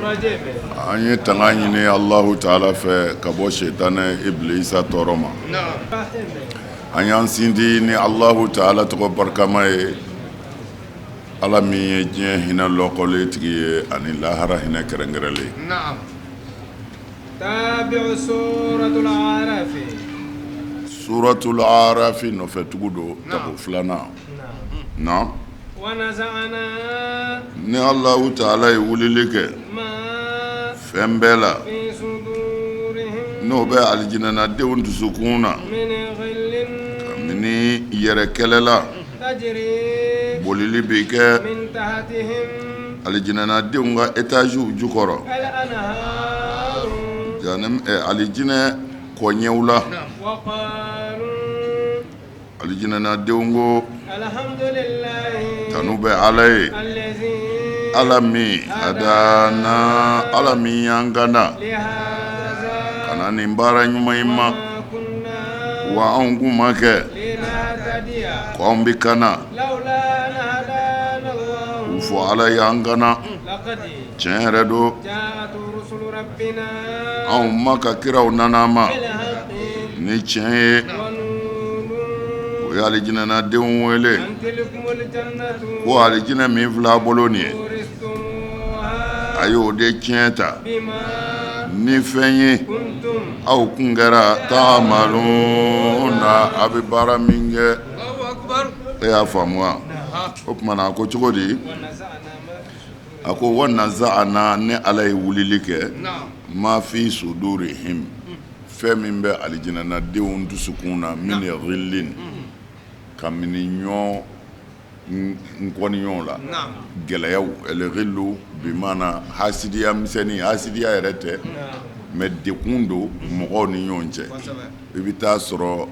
an ye tanga ɲini Allahu Taala fɛ ka bɔ Shetane Iblisa tɔɔrɔ ma. An y'an sinti ni Allahu Taala tɔgɔ barikama ye, Ala min ye diɲɛ hinɛ lɔkɔlen tigi ye ani lahara hinɛ kɛrɛnkɛrɛnlen. Tabi'u suratul Araf. Suratul Araf nɔfɛtugu don tako filanan. Na. Wa naza'na. Ni Allahu Taala ye wulili kɛ fɛn bɛɛ la Fi sudurihim. n'o bɛ alijinɛnadenw dusukun na Min ghillin. kabini yɛrɛ kɛlɛ la Tajri. bolili bɛ kɛ Min tahtihim. alijinɛnadenw ka etaziw jukɔrɔ Al-anharu. alijinɛ kɔɲɛw la. Wa qalu. alijinɛnadenw ko Alhamdulillahi. tanu bɛ Ala ye, Allazi. Ala min hadana, Ala min y'an gana Lihaza. ka na nin baara ɲuman in ma, Ma kunna. wa anw kun ma kɛ Linahtadiya. ko anw bɛ kana Lawla an hadana Allah. u fɔ Ala y'an gana. Laqad Tiɲɛ yɛrɛ don, ja'at rusulu rabbina anw ma ka kiraw nana ma bil haqqi ni tiɲɛ ye. wa nuru O ye alijinɛnadenw wele an tilkumul jannatu ko alijinɛ min filɛ a bolo nin ye, uristumuha a y'o de tiɲɛ ta bima ni fɛn ye kuntum aw kun kɛra ta'maluna, a bɛ baara min kɛ. E y'a faamu wa? O tuma na a ko cogo di? wa naza'na ma A ko wa naza'ana, ne Ala ye wulili kɛ ma fi sudurihim, fɛn min bɛ alijinɛnadenw dusukun na min ghillin, kabini ɲɔ nkɔniyɔnw la, gɛlɛyaw, al-ghillu bi maana hasidiya misɛnnin, hasidiya yɛrɛ tɛ mais dekun don mɔgɔw ni ɲɔgɔn cɛ. I bɛ taa sɔrɔ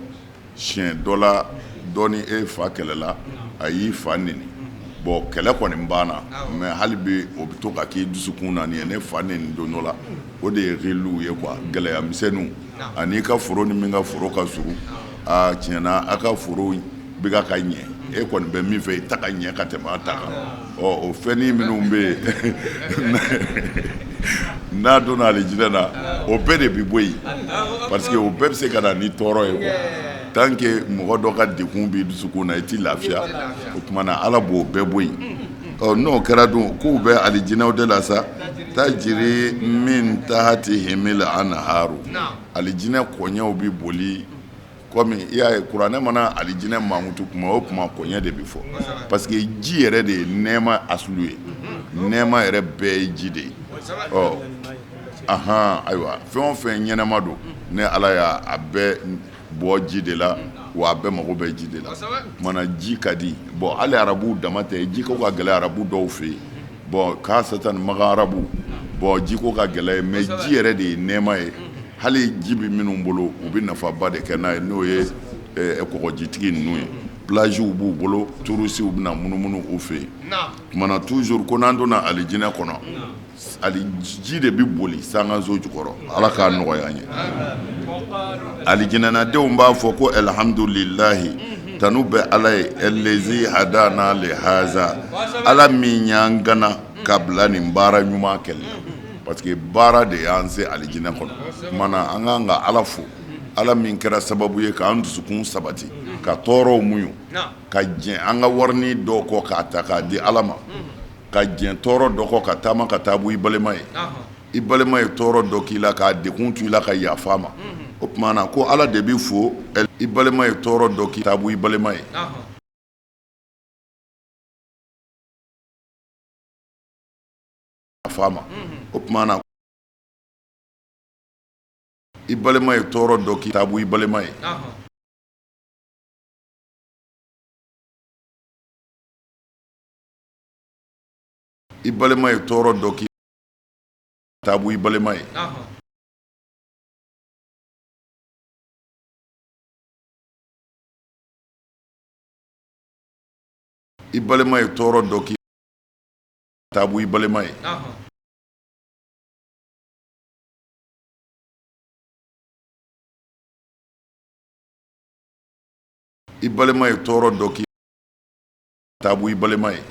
siɲɛ dɔ la dɔ ni e fa kɛlɛla, a y'i fa neni, bon kɛlɛ kɔni banna mais hali bi o bɛ to ka k'i dusukun na, nin ye ne fa neni don dɔ la. O de ye ghillu ye quoi, gɛlɛya misɛnninw. Ani ka foro ni min ka foro ka surun, tiɲɛna a ka foro bɛ ka ɲɛ, e kɔni bɛ min fɛ i ta ka ɲɛ ka tɛmɛ a ta kan. O fɛnnin minnu bɛ yen n'a donna alijinɛ na, o bɛɛ de bɛ bɔ yen parce que o bɛɛ bɛ se ka na ni tɔɔrɔ ye quoi. Tant que mɔgɔ dɔ ka dekun b'i dusukun na i t'i lafiya, o tuma na Ala b'o bɛɛ bɔ yen. N'o kɛra dun k'u bɛ alijinɛw de la sa, tajiri min tahatihimil anharu, alijinɛ kɔɲɛw bi boli komi i y'a ye kuranɛ mana alijinɛ mankutu kuma o kuma kɔɲɛ de bɛ fɔ parce que ji yɛrɛ de ye nɛɛma asulu ye, nɛɛma yɛrɛ bɛɛ ye ji de ye. Ayiwa, fɛn o fɛn ɲɛnɛma don ne Ala y'a bɛɛ bɔ ji de la, wa a bɛɛ mago bɛ ji de la. Mana ji ka di, bon hali arabuw dama tɛ, ji ko ka gɛlɛ arabu dɔw fɛ yen, bon k'a satan magan arabu, bon ji ko ka gɛlɛ mais ji yɛrɛ de ye nɛɛma ye. Hali ji bɛ minnu bolo u bɛ nafaba de kɛ n'a ye, n'o ye kɔgɔjitigi ninnu ye. Plajiw b'u bolo, turusiw bɛ na munumunu u fɛ yen. Tumana toujours ko n'an donna alijinɛ kɔnɔ, ji de bɛ boli sangaso jukɔrɔ. Ala k'a nɔgɔya an ye. Alijinɛnadenw b'a fɔ ko alhamdulilahi, tanu bɛ Ala ye, allazi hadana lihaza, Ala min y'an gana ka bila nin baara ɲuman kɛli. Parce que baara de y'an se alijinɛ kɔnɔ. Mana an kan ka Ala fo, Ala min kɛra sababu ye k'an dusukun sabati, ka tɔɔrɔw muɲu, ka jɛn an ka warini dɔw kɔ k'a ta k'a di Ala ma, ka jɛn tɔɔrɔ dɔ kɔ ka taama ka taa bɔ i balima ye. I balima ye tɔɔrɔ dɔ k'i la k'a dekun to i la ka yafa ma. O tuma na ko Ala de bɛ fo, i balima ye tɔɔrɔ dɔ k'i la taa bɔ i balima ye. Yafa ma. O tuma na i balima ye tɔɔrɔ dɔ k'i la taa bɔ i balima ye. I balima ye tɔɔrɔ dɔ k'i la taa bɔ i balima ye. I balima ye tɔɔrɔ dɔ k'i la taa bɔ i balima ye. I balima ye tɔɔrɔ dɔ k'i la taa bɔ i balima ye.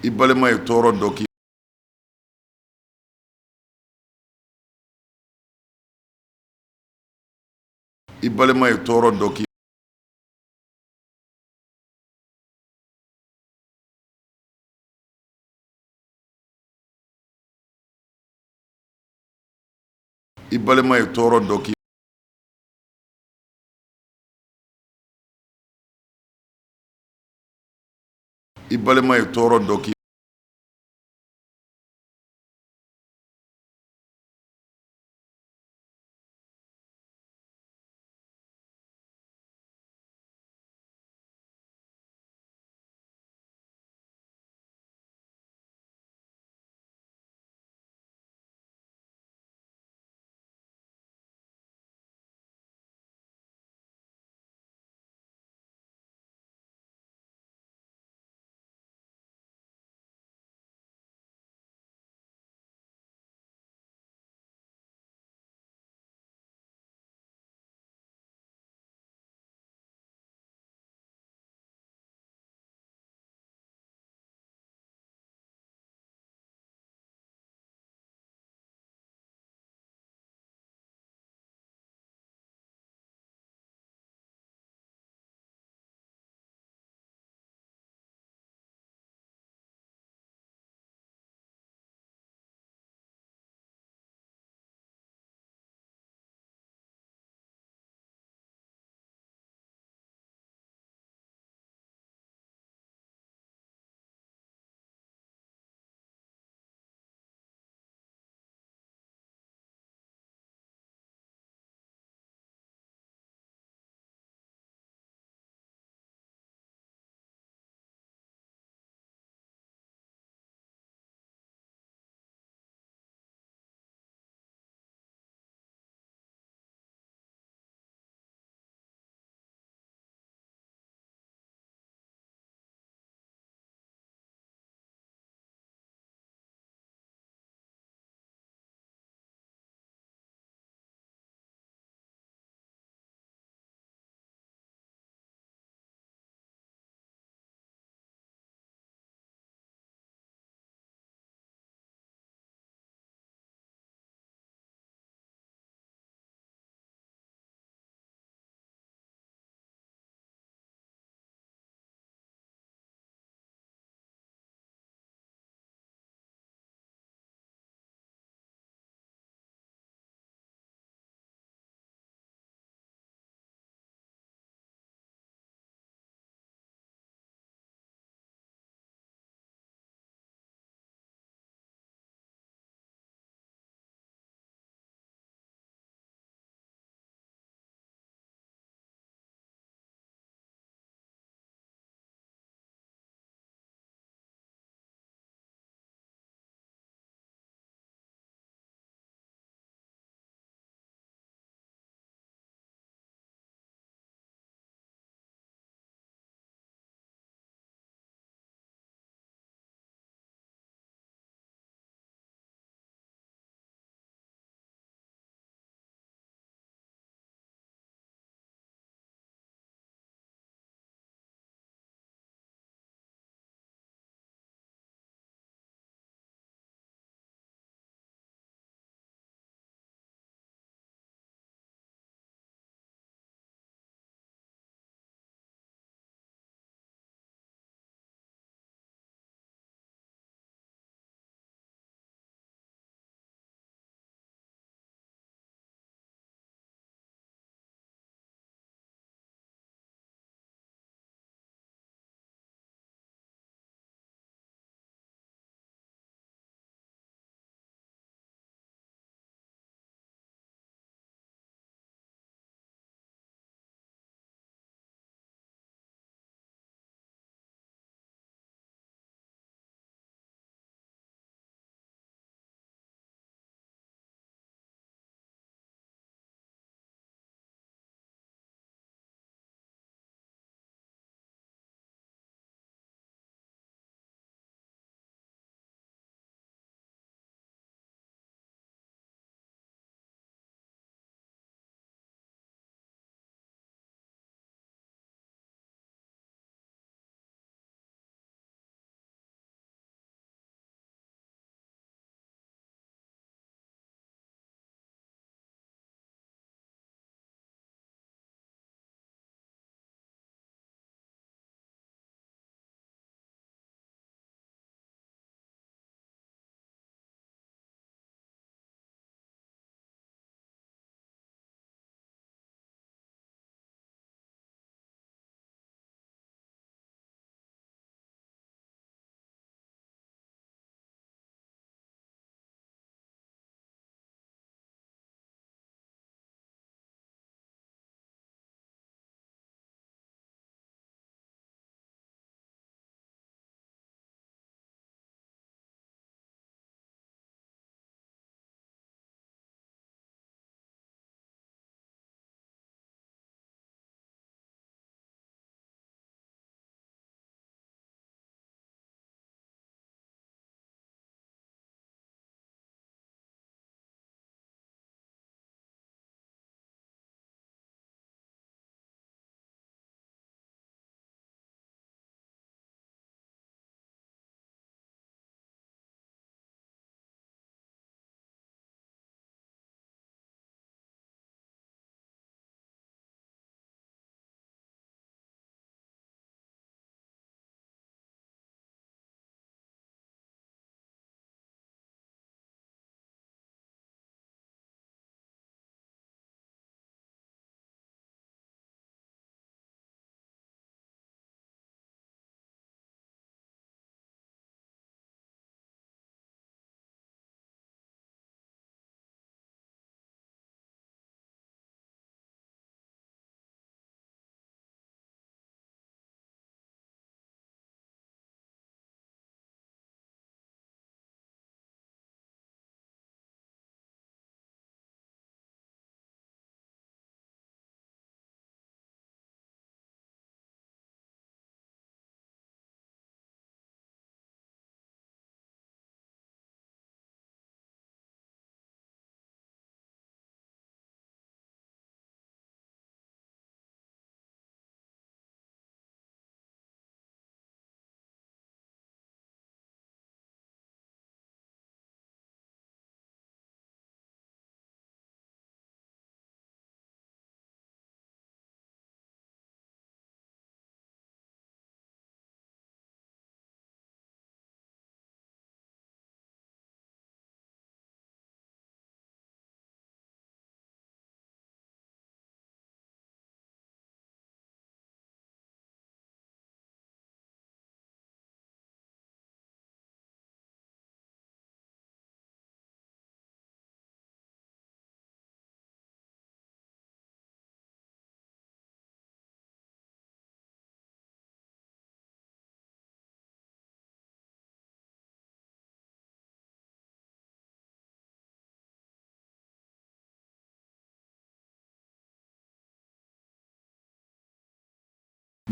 i balima ye tɔɔrɔ dɔ k'i i balima ye tɔɔrɔ dɔ k'i i balima ye tɔɔrɔ dɔ k'i i balima ye tɔɔrɔ dɔ k'i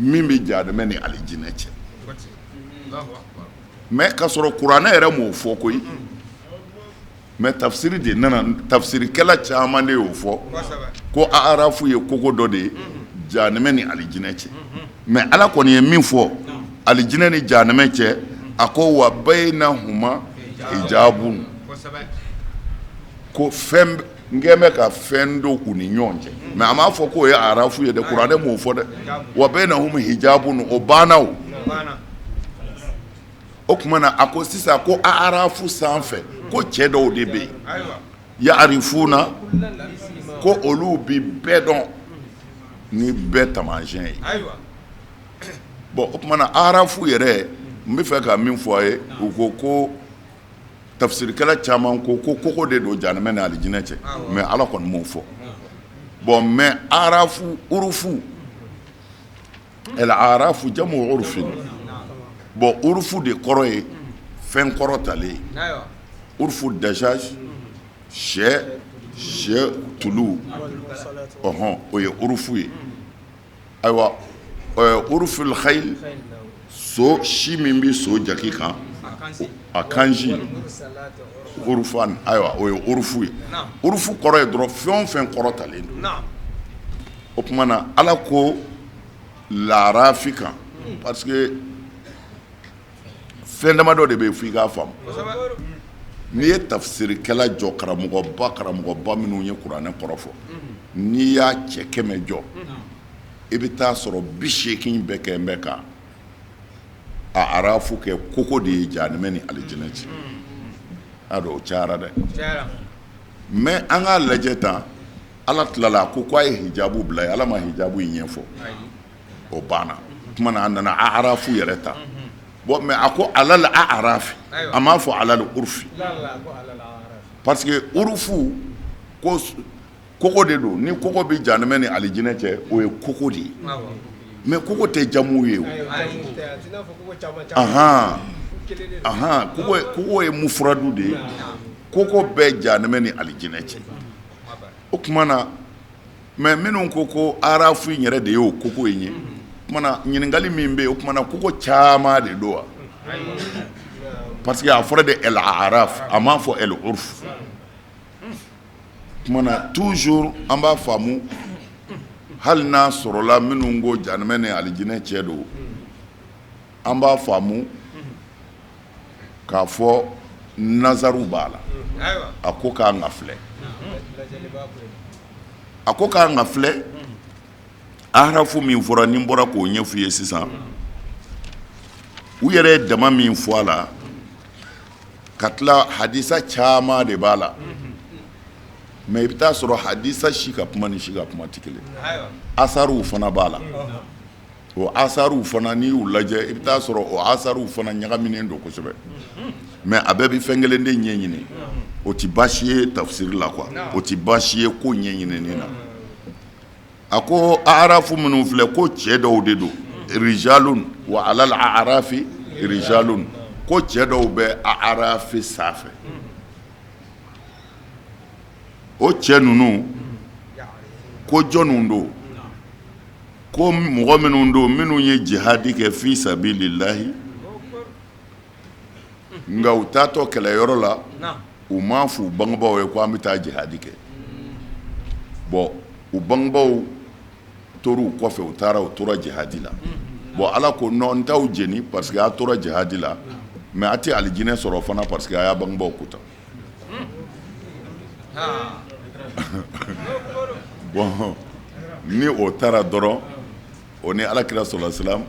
min bɛ jahanama ni alijinɛ cɛ mais k'a sɔrɔ kuranɛ yɛrɛ m'o fɔ koyi mais tafsiri de nana tafsirikɛla caman de y'o fɔ ko arafu ye koko dɔ de ye jahanama ni alijinɛ cɛ mais ala kɔni ye min fɔ alijinɛ ni jahanama cɛ a ko wa baynahuma hijabun ko fɛn n kɛn bɛ ka fɛn dɔ u ni ɲɔgɔn cɛ mais a m'a fɔ k'o ye arafu ye dɛ kuranɛ m'o fɔ dɛ wa baynahum hijabun o banna o o tuma na a ko sisan ko arafu sanfɛ ko cɛ dɔw de bɛ yen ya'rifuna ko olu bi bɛɛ dɔn ni bɛɛ taamasiyɛn ye bon o tuma na arafu yɛrɛ n bɛ fɛ ka min fɔ a ye u ko tafsirikɛla caman ko koko de don jahanama ni alijinɛ cɛ mais ala kɔni m'o fɔ bon mais arafu urufu arafu jamu urufin bon urufu de kɔrɔ ye fɛn kɔrɔtalen urufu dajaj sɛ tulu o ye urufu ye ayiwa uruful khayl so si min bɛ so jaki kan a kanji urufan ayiwa o ye urufu ye urufu kɔrɔ ye dɔrɔn fɛn o fɛn kɔrɔtalen don o tuma na ala ko laarafi kan parce que fɛn damadɔ de bɛ yen f'i k'a faamu n'i ye tafsirikɛla jɔ karamɔgɔba minnu ye kuranɛ kɔrɔ fɔ n'i y'a cɛ 100 jɔ i bɛ taa sɔrɔ 80 bɛɛ kɛ n bɛ kan a arafu kɛ koko de ye jahanama ni alijinɛ cɛ a dɔn o cayara dɛ mais an k'a lajɛ tan ala tilala ko k'a ye hijabu bila ye ala ma hijabu in ɲɛfɔ o banna tuma na a nana a arafu yɛrɛ ta bon mais a ko alal arafi a m'a fɔ alal urfi parce que urufu ko koko de don ni koko bɛ jahanama ni alijinɛ cɛ o ye koko de ye mais koko tɛ jamu ye o koko ye mufuradu de ye koko bɛɛ jahanama ni alijinɛ cɛ o tuma na mais minnu ko arafu in yɛrɛ de ye o koko in ye o tuma na ɲininkali min bɛ yen o tuma na koko caman de don wa parce que a fɔra de el araf a m'a fɔ el urf o tuma na toujours an b'a faamu hali n'a sɔrɔla minnu ko jahanama ni alijinɛ cɛ don an b'a faamu k'a fɔ nazaru b'a la a ko k'an ka filɛ a ko k'an ka filɛ arafu min fɔra ni n bɔra k'o ɲɛf'i ye sisan u yɛrɛ ye dama min fɔ a la ka tila hadisa caman de b'a la mais i bɛ taa sɔrɔ hadisa si ka kuma ni si ka kuma tɛ kelen asaruw fana b'a la o asaruw fana n'i y'u lajɛ i bɛ taa sɔrɔ o asaruw fana ɲagaminen don kosɛbɛ mais a bɛɛ bɛ fɛn kelen de ɲɛɲini o tɛ baasi ye tafsiri la quoi o tɛ baasi ye ko ɲɛɲinini na a ko arafu minnu filɛ ko cɛ dɔw de don rijalun wa alal arafi rijalun ko cɛ dɔw bɛ arafi sanfɛ o cɛ ninnu ko jɔnniw don ko mɔgɔ minnu don minnu ye jihadi kɛ fi sabilillahi nka u taatɔ kɛlɛyɔrɔ la u m'a fɔ u bangebaaw ye ko an bɛ taa jihadi kɛ bon u bangebaaw tor'u kɔfɛ u tora jihadi la bon ala ko non n t'aw jeni parce que a tora jihadi la mais a tɛ alijinɛ sɔrɔ fana parce que a y'a bangebaaw kuta bon ni o taara dɔrɔn o ni alakira sɔlɔ silam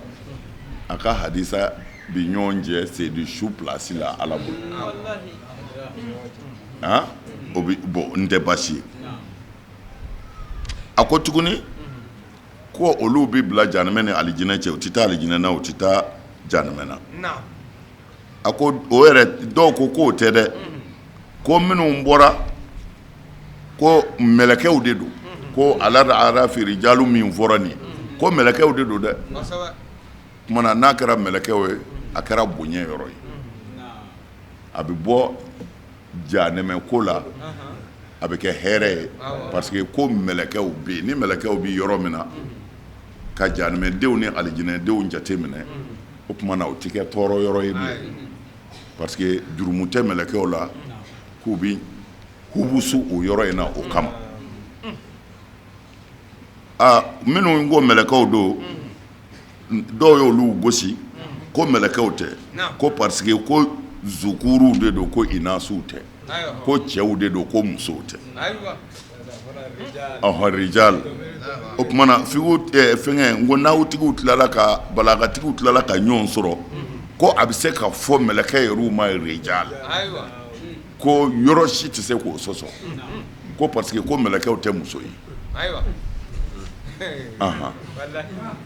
a ka hadisa bi ɲɔgɔn cɛ c'est du su place la ala bolo o bi bon n tɛ baasi ye a ko tuguni ko olu bi bila jahanama ni alijinɛ cɛ u tɛ taa alijinɛ na u tɛ taa jahanama na a ko o yɛrɛ dɔw ko k'o tɛ dɛ ko minnu bɔra ko mɛlɛkɛw de don ko alal arafi rijalu min fɔra nin ko mɛlɛkɛw de don dɛ tuma na n'a kɛra mɛlɛkɛw ye a kɛra bonya yɔrɔ ye a bɛ bɔ jahanama ko la a bɛ kɛ hɛrɛ ye parce que ko mɛlɛkɛw bɛ yen ni mɛlɛkɛw bɛ yɔrɔ min na ka jahanɛmɛdenw ni alijinɛdenw jate minɛ o tuma na o tɛ kɛ tɔɔrɔ yɔrɔ ye bilen parce que jurumu tɛ mɛlɛkɛw la k'u bi hubusu o yɔrɔ in na o kama minnu ko mɛlɛkɛw don dɔw y'olu gosi ko mɛlɛkɛw tɛ ko parce que ko zukuruw de don ko inasiw tɛ ko cɛw de don ko musow tɛ rijal o tuma na fɛngɛ n ko n'awtigiw tilala ka balagatigiw tilala ka ɲɔgɔn sɔrɔ ko a bɛ se ka fɔ mɛlɛkɛ yɛrɛw ma rijal ko yɔrɔ si tɛ se k'o sɔsɔ ko parce que ko mɛlɛkɛw tɛ muso ye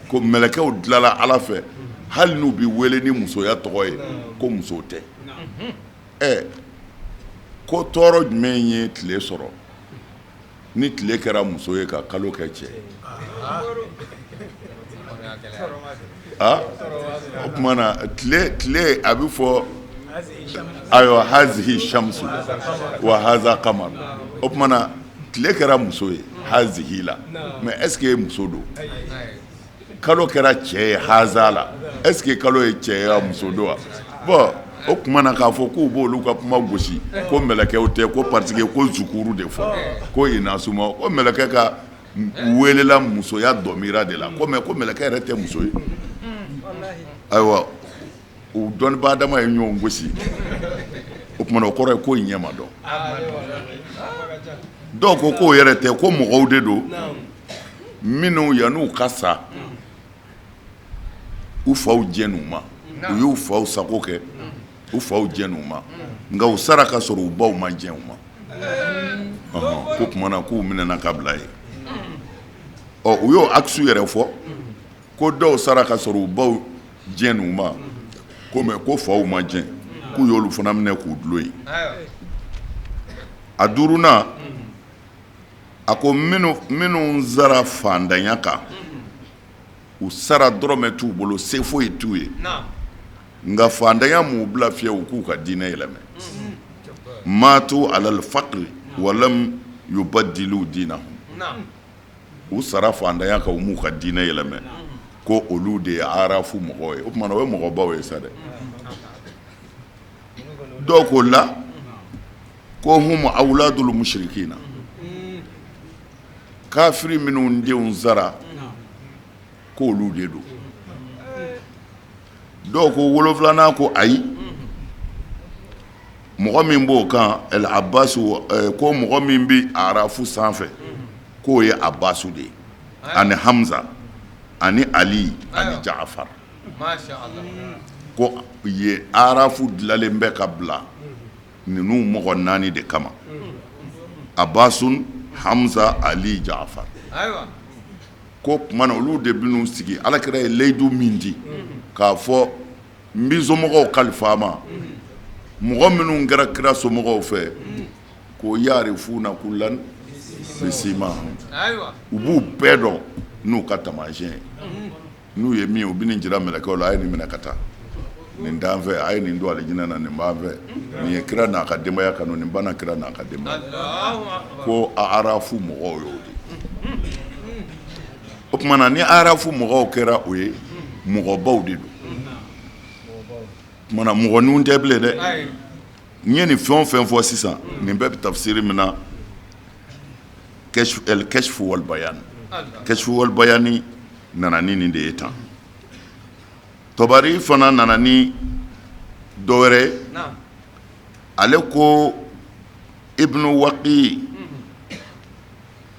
ko mɛlɛkɛw dilala ala fɛ hali n'u bɛ wele ni musoya tɔgɔ ye ko muso tɛ ko tɔɔrɔ jumɛn ye tile sɔrɔ ni tile kɛra muso ye ka kalo kɛ cɛ o tuma na tile a bɛ fɔ ayiwa hazihi shamsu wa haza kamar o tuma na tile kɛra muso ye hazihi la mais est ce que muso don kalo kɛra cɛ ye haza la est ce que kalo ye cɛ ye muso don wa bon o tuma na k'a fɔ k'u b'olu ka kuma gosi ko mɛlɛkɛw tɛ ko parce que ko zukuru de fɔ ko inasuma ko mɛlɛkɛ ka welela musoya dɔmira de la ko mais ko mɛlɛkɛ yɛrɛ tɛ muso ye ayiwa o dɔnnibaa dama ye ɲɔgɔn gosi o tuma na o kɔrɔ ye ko ɲɛ ma dɔn dɔw ko k'o yɛrɛ tɛ ko mɔgɔw de don minnu yan'u ka sa u faw jɛn'u ma u y'u faw sago kɛ u faw jɛn'u ma nka u sara ka sɔrɔ u baw ma jɛn u ma ko tuma na k'u minɛna ka bila ye u y'o aksu yɛrɛ fɔ ko dɔw sara ka sɔrɔ u baw jɛn'u ma ko mais ko faw ma jɛn k'u y'olu fana minɛ k'u dulon yen a duurunan a ko minnu zara fandanya kan u sara dɔrɔmɛ t'u bolo se foyi t'u ye nka fandanya m'u bila fiyewu k'u ka diinɛ yɛlɛmɛ matu alal faqri walam yubaddilu dinahum u sara fandanya kan u m'u ka diinɛ yɛlɛmɛ ko olu de ye arafu mɔgɔw ye o tuma na o ye mɔgɔbaw ye sa dɛ dɔw ko la ko hum awladul mushrikina kafiri minnu denw zara k'olu de don dɔw ko wolonfilanan ko ayi mɔgɔ min b'o kan el abasu ko mɔgɔ min bɛ arafu sanfɛ k'o ye abasu de ye ani hamza ani ali ani jaafar ko ye arafu dilanlen bɛ ka bila ninnu mɔgɔ naani de kama abasun hamza ali jaafar ko tuma na olu de bɛn'u sigi alakira ye layidu min di k'a fɔ n bɛ somɔgɔw kalifa ma mɔgɔ minnu kɛra kira somɔgɔw fɛ ko yarifuna kullan bisimahum u b'u bɛɛ dɔn n'u ka taamasiyɛn n'u ye min ye u bɛ nin jira mɛlɛkɛw la a ye nin minɛ ka taa nin t'an fɛ a ye nin don alijinɛ na nin b'an fɛ nin ye kira n'a ka denbaya kanu nin banna kira n'a ka denbaya ko a arafu mɔgɔw y'o de o tuma na ni arafu mɔgɔw kɛra o ye mɔgɔbaw de don o tuma na mɔgɔninw tɛ bilen dɛ n ye nin fɛn o fɛn fɔ sisan nin bɛɛ bɛ tafsiri min na kɛshfu wal bayan kɛshfu wal bayani nana ni nin de ye tan tɔbari fana nana ni dɔwɛrɛ ale ko ibnu waqi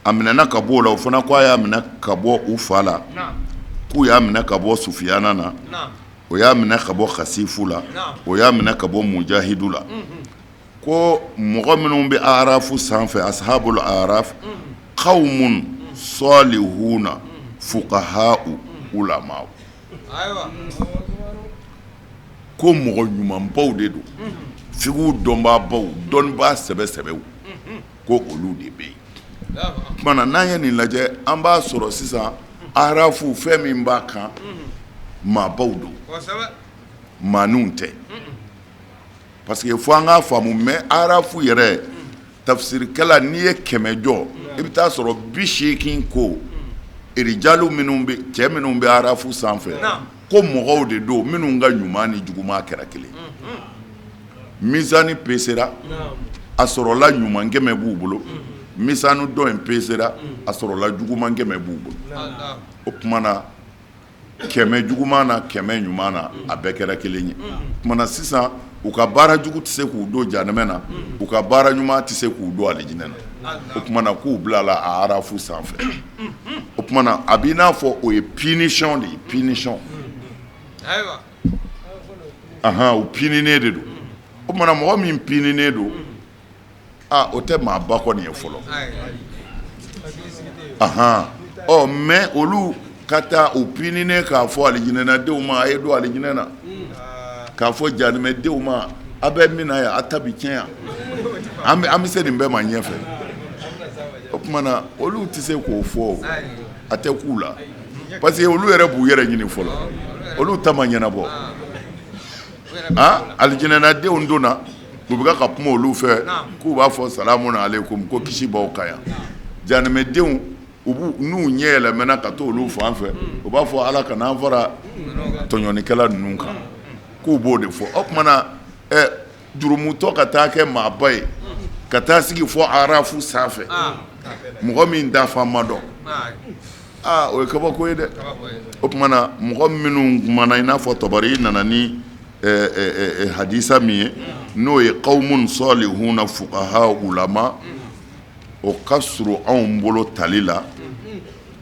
a minɛna ka bɔ o la o fana ko a y'a minɛ ka bɔ u fa la k'u y'a minɛ ka bɔ sufiyana na o y'a minɛ ka bɔ khasifu la o y'a minɛ ka bɔ mujahidu la ko mɔgɔ minnu bɛ arafu sanfɛ ashabul araf qawmun salihuna fuqaha'u ulama'u ko mɔgɔ ɲumanbaw de don figu dɔnbaabaw dɔnnibaa sɛbɛsɛbɛw ko olu de bɛ yen tuma na n'an ye nin lajɛ an b'a sɔrɔ sisan arafu fɛn min b'a kan maabaw don maaninw tɛ parce que fo an k'a faamu mais arafu yɛrɛ tafsirikɛla n'i ye 100 jɔ i bɛ taa sɔrɔ 80 ko rijalu minnu bɛ cɛ minnu bɛ arafu sanfɛ ko mɔgɔw de don minnu ka ɲuman ni juguman kɛra kelen misani pesera a sɔrɔla ɲuman kɛmɛ b'u bolo misanu dɔ in pesera a sɔrɔla juguman kɛmɛ b'u bolo o kumana kɛmɛ juguman na kɛmɛ ɲuman na a bɛɛ kɛra kelen ye kumana sisan u ka baara jugu tɛ se k'u don jahanɛmɛ na u ka baara ɲuman tɛ se k'u don alijinɛ na o kumana k'u bilala a arafu sanfɛ o kumana a b'i n'a fɔ o ye punition de ye punition o puninen de don o kumana mɔgɔ min puninen don o tɛ maa ba kɔni ye fɔlɔ mais olu ka taa o puninen k'a fɔ alijinɛnadenw ma a ye don alijinɛ na k'a fɔ jahanɛmɛdenw ma a bɛ min na yan a ta bi tiɲɛ yan an bɛ se nin bɛɛ ma ɲɛfɛ o kumana olu tɛ se k'o fɔ a tɛ k'u la parce que olu yɛrɛ b'u yɛrɛ ɲini fɔlɔ olu ta ma ɲɛnabɔ alijinɛnadenw donna u bɛ ka kuma olu fɛ k'u b'a fɔ salamun aleykum ko kisi b'aw kan yan jahanɛmɛdenw n'u ɲɛ yɛlɛmɛna ka to olu fan fɛ u b'a fɔ ala kana an fara tɔɲɔnikɛla ninnu kan k'u b'o de fɔ o kumana jurumutɔ ka taa kɛ maaba ye ka taa sigi fɔ arafu sanfɛ mɔgɔ min dafa ma dɔn o ye kabako ye dɛ o kumana mɔgɔ minnu kumana i n'a fɔ Tabari nana ni hadisa min ye n'o ye qawmun salihuna fuqaha ulama o ka surun anw bolo tali la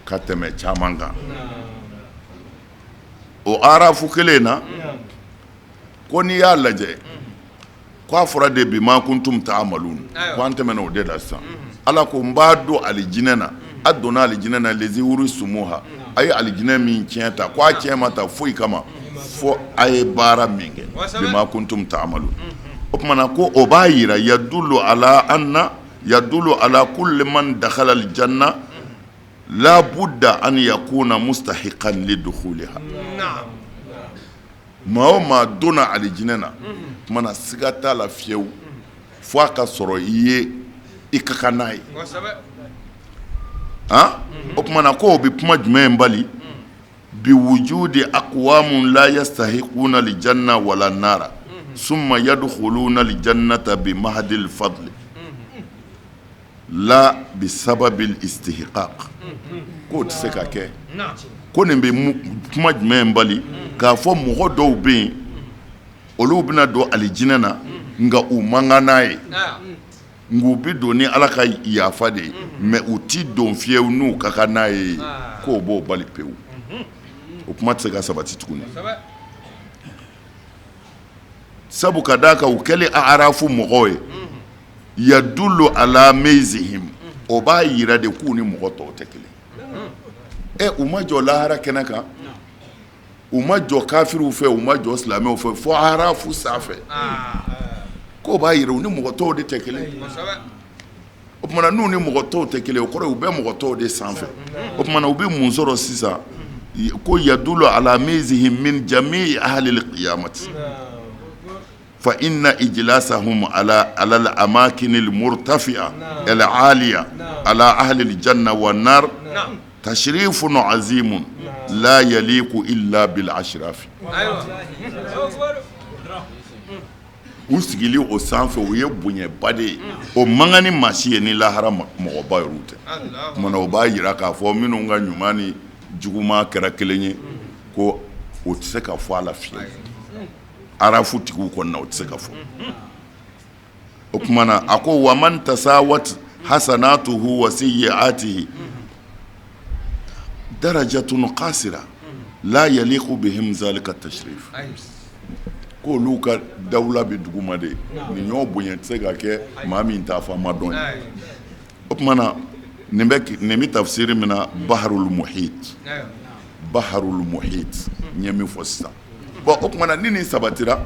ka tɛmɛ caman kan o arafu kelen na ko n'i y'a lajɛ k'a fɔra de bima kuntum ta'malun ko an tɛmɛna o de la sisan ala ko n b'a don alijinɛ na a donna alijinɛ na lezihuru sumuha a ye alijinɛ min tiɲɛ ta ko a tiɲɛ ma ta foyi kama fo a ye baara min kɛ bima kuntum ta'malun o kumana ko o b'a yira yadullu ala kulli man dakhala aljanna la budda an yakuna mustahiqan lidukhuliha maa o maa donna alijinɛ na kumana siga t'a la fiyewu fo a ka sɔrɔ i ye i ka kan n'a ye o kumana ko o bɛ kuma jumɛn bali bi wujudi aqwamun la yastahiquna aljanna wala nara summa yadkhuluna aljannata bi mahdil fadli la bi sababil istihqaq ko tɛ se ka kɛ ko nin bɛ kuma jumɛn bali k'a fɔ mɔgɔ dɔw bɛ yen olu bɛna don alijinɛ na nka u man kan n'a ye nka u bɛ don ni ala ka yafa de ye mais u ti don fiyewu n'u ka kan n'a ye k'o b'o bali pewu o kuma tɛ se ka sabati tuguni sabu ka d'a kan u kɛlen a arafu mɔgɔw ye yadullu ala meizihim o b'a yira de k'u ni mɔgɔ tɔw tɛ kelen u ma jɔ lahara kɛnɛ kan u ma jɔ kafiriw fɛ u ma jɔ silamɛw fɛ fo arafu sanfɛ k'o b'a yira u ni mɔgɔ tɔw de tɛ kelen o kumana n'u ni mɔgɔ tɔw tɛ kelen o kɔrɔ u bɛ mɔgɔ tɔw de sanfɛ o kumana u bɛ mun sɔrɔ sisan ko yadullu ala meizihim min jami'i ahli alqiyamati fa inna ijlasahum ala al-amakin al-murtafi'a al-'aliya ala ahli al-janna wan-nar tashrifun 'azimun la yaliqu illa bil ashraf u sigili o sanfɛ u ye bonyɛba de ye o man ni maasi ye ni lahara mɔgɔba yɛrɛ tɛ kumana o b'a yira k'a fɔ minnu ka ɲuman ni juguman kɛra kelen ye ko o tɛ se ka fɔ a la fiyewu arafu tigiw kɔnɔna o tɛ se ka fɔ o kumana a ko wa man tasawat hasanatuhu wa sayyi'atihi darajatun qasira la yaliqu bihim zalika tashrif ko olu ka dawula bɛ duguma de ni ɲɔ bonya tɛ se ka kɛ maa min t'a fɔ a ma dɔn ye o kumana nin bɛ tafsiri min na baharul muhit n ye min fɔ sisan bon o kumana ni nin sabatira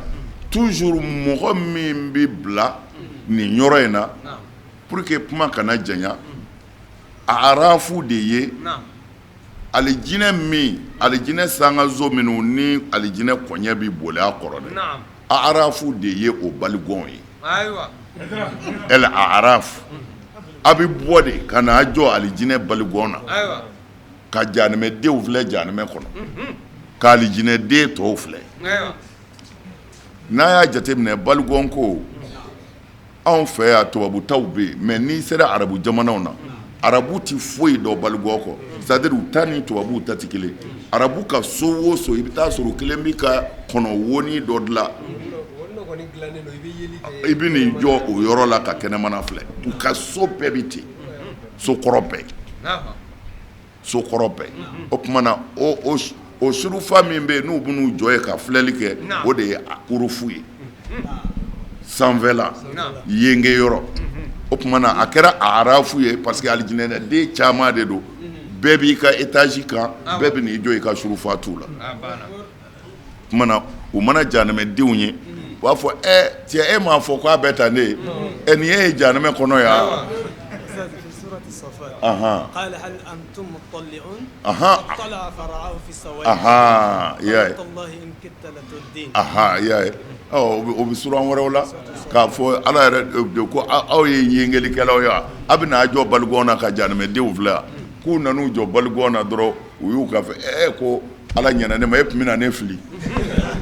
toujours mɔgɔ min bɛ bila nin yɔrɔ in na pour que kuma kana janya a arafu de ye alijinɛ sangazo minnu ni alijinɛ kɔɲɛ bi boli a kɔrɔ dɛ a arafu de ye o baligɔn ye a arafu a bɛ bɔ de ka na jɔ alijinɛ baligɔn na ka janɛmɛdenw filɛ janɛmɛ kɔnɔ ka alijinɛden tɔw filɛ n'a y'a jateminɛ baligɔn ko anw fɛ yan tubabutaw bɛ yen mais n'i sera arabu jamanaw na arabu ti foyi dɔn baligɔn kɔ c'est-à-dire u ta ni tubabuw ta tɛ kelen arabu ka so o so i bɛ taa sɔrɔ u kelen bɛ ka kɔnɔ woni dɔ dilan i bɛ n'i jɔ o yɔrɔ la ka kɛnɛmana filɛ u ka so bɛɛ bɛ ten so kɔrɔ bɛɛ o tuma na o surufa min bɛ yen n'u bɛ n'u jɔ yen ka filɛli kɛ o de ye urufu ye sanfɛla yenge yɔrɔ o tuma na a kɛra arafu ye parce que alijinɛden caman de don bɛɛ b'i ka étage kan bɛɛ bɛ n'i jɔ i ka surufa t'u la o tuma na u mana janɛmɛdenw ye u b'a fɔ cɛ e m'a fɔ k'a bɛ tan ne ye nin ye janɛmɛ kɔnɔ yan قال هل أنتم مطلعون اطلع فرعاه في السواد يا الله إن كدت لتردين يا o bɛ suran wɛrɛw la k'a fɔ ala yɛrɛ ko aw ye yengelikɛlaw ye a bɛ n'a jɔ baligɔn na ka janɛmɛdenw filɛ yan k'u nan'u jɔ baligɔn na dɔrɔn u y'u ka fɛ ko ala ɲɛna ne ma e tun bɛ na ne fili